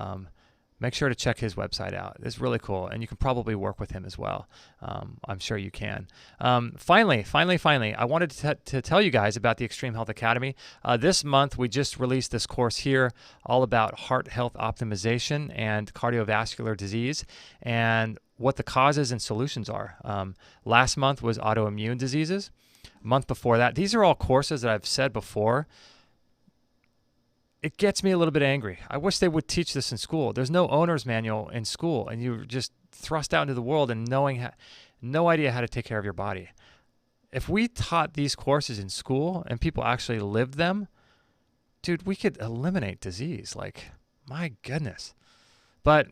Make sure to check his website out. It's really cool, and you can probably work with him as well. I'm sure you can. Finally, I wanted to tell you guys about the Extreme Health Academy. This month, we just released this course here all about heart health optimization and cardiovascular disease and what the causes and solutions are. Last month was autoimmune diseases. Month before that, these are all courses that I've said before. It gets me a little bit angry. I wish they would teach this in school. There's no owner's manual in school, and you're just thrust out into the world and no idea how to take care of your body. If we taught these courses in school and people actually lived them, dude, we could eliminate disease. Like, my goodness. But,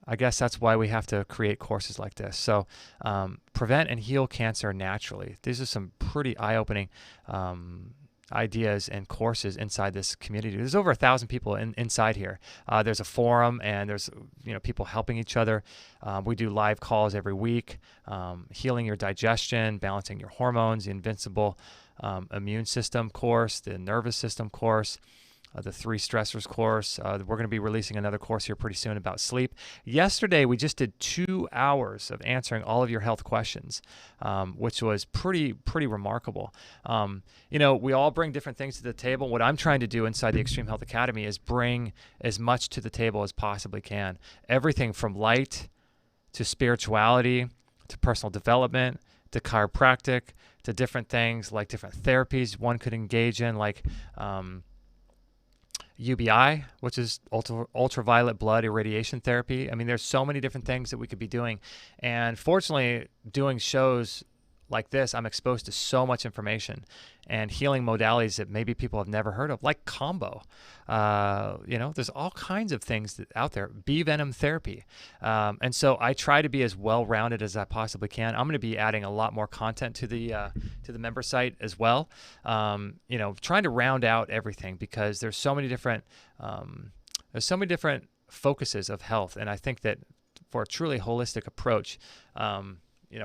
I guess that's why we have to create courses like this. So prevent and heal cancer naturally. These are some pretty eye-opening ideas and courses inside this community. There's over 1,000 people inside here. There's a forum, and there's people helping each other. We do live calls every week, healing your digestion, balancing your hormones, the invincible immune system course, the nervous system course, the 3 stressors course. We're going to be releasing another course here pretty soon about sleep. Yesterday, we just did 2 hours of answering all of your health questions, which was pretty remarkable. We all bring different things to the table. What I'm trying to do inside the Extreme Health Academy is bring as much to the table as possibly can. Everything from light to spirituality to personal development to chiropractic to different things like different therapies one could engage in, like UBI, which is ultraviolet blood irradiation therapy. I mean, there's so many different things that we could be doing. And fortunately, doing shows like this, I'm exposed to so much information and healing modalities that maybe people have never heard of, like combo. There's all kinds of things out there, bee venom therapy. And so I try to be as well-rounded as I possibly can. I'm going to be adding a lot more content to the member site as well. Trying to round out everything because there's so many different focuses of health. And I think that for a truly holistic approach,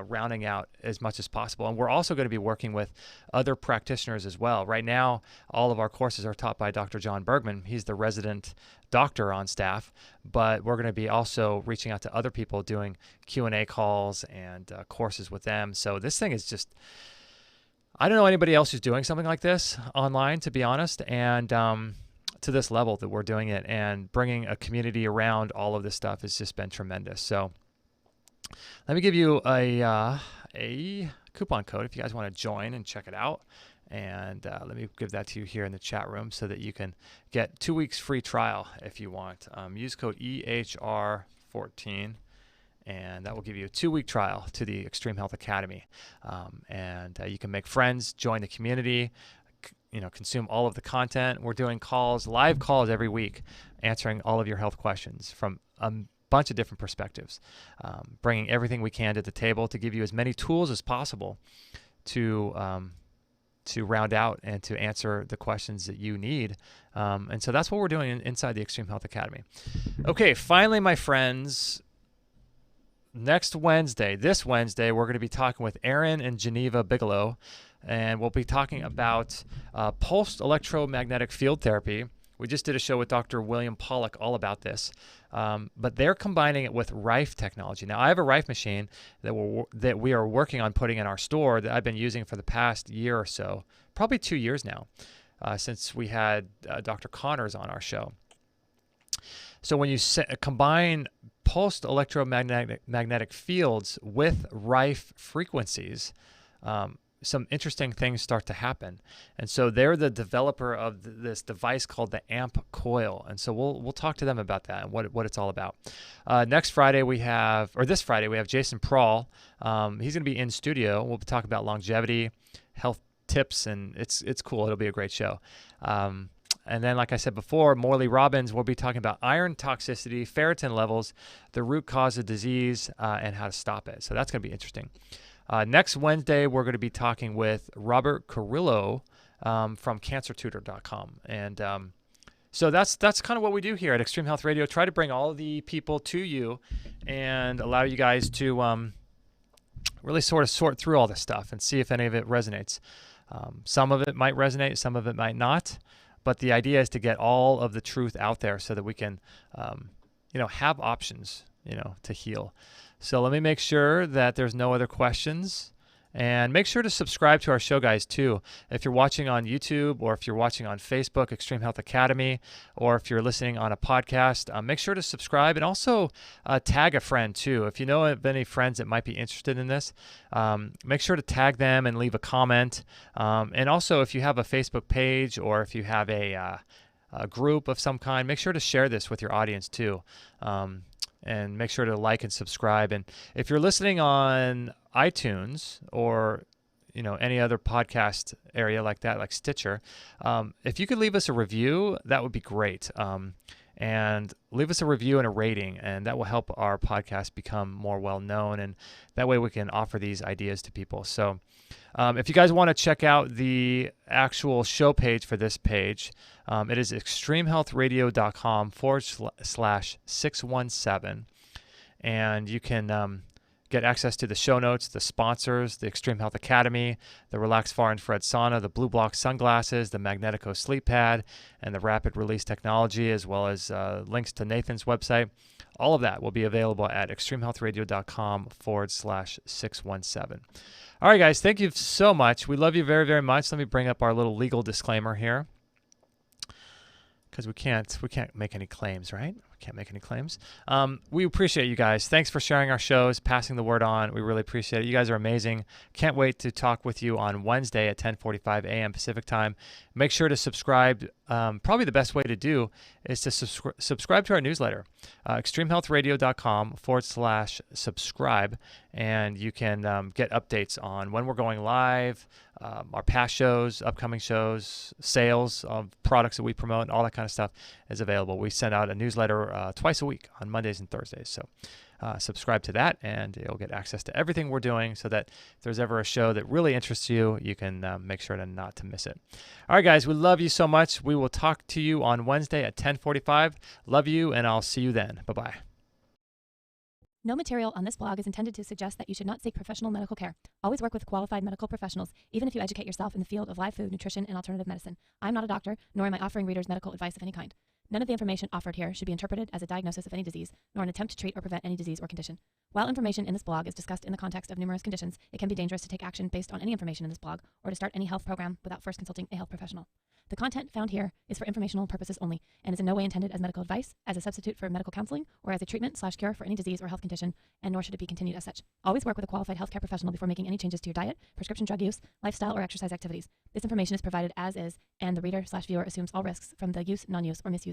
rounding out as much as possible. And we're also going to be working with other practitioners as well. Right now, all of our courses are taught by Dr. John Bergman. He's the resident doctor on staff, but we're going to be also reaching out to other people doing Q&A calls and courses with them. So this thing is just, I don't know anybody else who's doing something like this online, to be honest, and to this level that we're doing it, and bringing a community around all of this stuff has just been tremendous. So let me give you a coupon code if you guys want to join and check it out. And let me give that to you here in the chat room so that you can get 2 weeks free trial if you want. Use code EHR14, and that will give you a 2-week trial to the Extreme Health Academy. And you can make friends, join the community, consume all of the content. We're doing live calls every week, answering all of your health questions from bunch of different perspectives, bringing everything we can to the table to give you as many tools as possible to round out and to answer the questions that you need. And so that's what we're doing inside the Extreme Health Academy. Okay, finally, my friends, this Wednesday, we're going to be talking with Aaron and Geneva Bigelow, and we'll be talking about pulsed electromagnetic field therapy. We just did a show with Dr. William Pollack all about this, but they're combining it with Rife technology. Now, I have a Rife machine that we are working on putting in our store that I've been using for the past year or so, probably 2 years now. since we had Dr. Connors on our show. So when you combine pulsed electromagnetic fields with rife frequencies, some interesting things start to happen. And so they're the developer of this device called the AMP coil. And so we'll talk to them about that and what it's all about. This Friday we have Jason Prawl. He's going to be in studio. We'll talk about longevity, health tips, and it's cool. It'll be a great show. And then, like I said before, Morley Robbins will be talking about iron toxicity, ferritin levels, the root cause of disease, and how to stop it. So that's going to be interesting. Next Wednesday, we're going to be talking with Robert Carrillo from cancertutor.com. And so that's kind of what we do here at Extreme Health Radio. Try to bring all of the people to you and allow you guys to really sort of sort through all this stuff and see if any of it resonates. Some of it might resonate, some of it might not. But the idea is to get all of the truth out there so that we can, have options, to heal. So let me make sure that there's no other questions. And make sure to subscribe to our show, guys, too. If you're watching on YouTube or if you're watching on Facebook, Extreme Health Academy, or if you're listening on a podcast, make sure to subscribe and also tag a friend, too. If you know of any friends that might be interested in this, make sure to tag them and leave a comment. And also, if you have a Facebook page or if you have a group of some kind, make sure to share this with your audience, too. And make sure to like and subscribe. And if you're listening on iTunes or any other podcast area like that, like Stitcher, if you could leave us a review, that would be great. And leave us a review and a rating, and that will help our podcast become more well known, and that way we can offer these ideas to people. So if you guys want to check out the actual show page for this page, it is extremehealthradio.com/617, and you can get access to the show notes, the sponsors, the Extreme Health Academy, the Relax Far Infrared Sauna, the Blue Block sunglasses, the Magnetico sleep pad, and the rapid release technology, as well as links to Nathan's website. All of that will be available at extremehealthradio.com/617. All right, guys, thank you so much. We love you very, very much. Let me bring up our little legal disclaimer here, because we can't make any claims, right? We can't make any claims. We appreciate you guys. Thanks for sharing our shows, passing the word on. We really appreciate it. You guys are amazing. Can't wait to talk with you on Wednesday at 10:45 a.m. Pacific time. Make sure to subscribe. Probably the best way to do is to subscribe to our newsletter, extremehealthradio.com/subscribe, and you can get updates on when we're going live, our past shows, upcoming shows, sales of products that we promote, and all that kind of stuff is available. We send out a newsletter twice a week on Mondays and Thursdays. So subscribe to that, and you'll get access to everything we're doing, so that if there's ever a show that really interests you, you can make sure not to miss it. All right, guys, we love you so much. We will talk to you on Wednesday at 10:45. Love you, and I'll see you then. Bye-bye. No material on this blog is intended to suggest that you should not seek professional medical care. Always work with qualified medical professionals, even if you educate yourself in the field of live food, nutrition, and alternative medicine. I'm not a doctor, nor am I offering readers medical advice of any kind. None of the information offered here should be interpreted as a diagnosis of any disease, nor an attempt to treat or prevent any disease or condition. While information in this blog is discussed in the context of numerous conditions, it can be dangerous to take action based on any information in this blog or to start any health program without first consulting a health professional. The content found here is for informational purposes only and is in no way intended as medical advice, as a substitute for medical counseling, or as a treatment/cure for any disease or health condition, and nor should it be continued as such. Always work with a qualified healthcare professional before making any changes to your diet, prescription drug use, lifestyle, or exercise activities. This information is provided as is, and the reader/viewer assumes all risks from the use, non-use, or misuse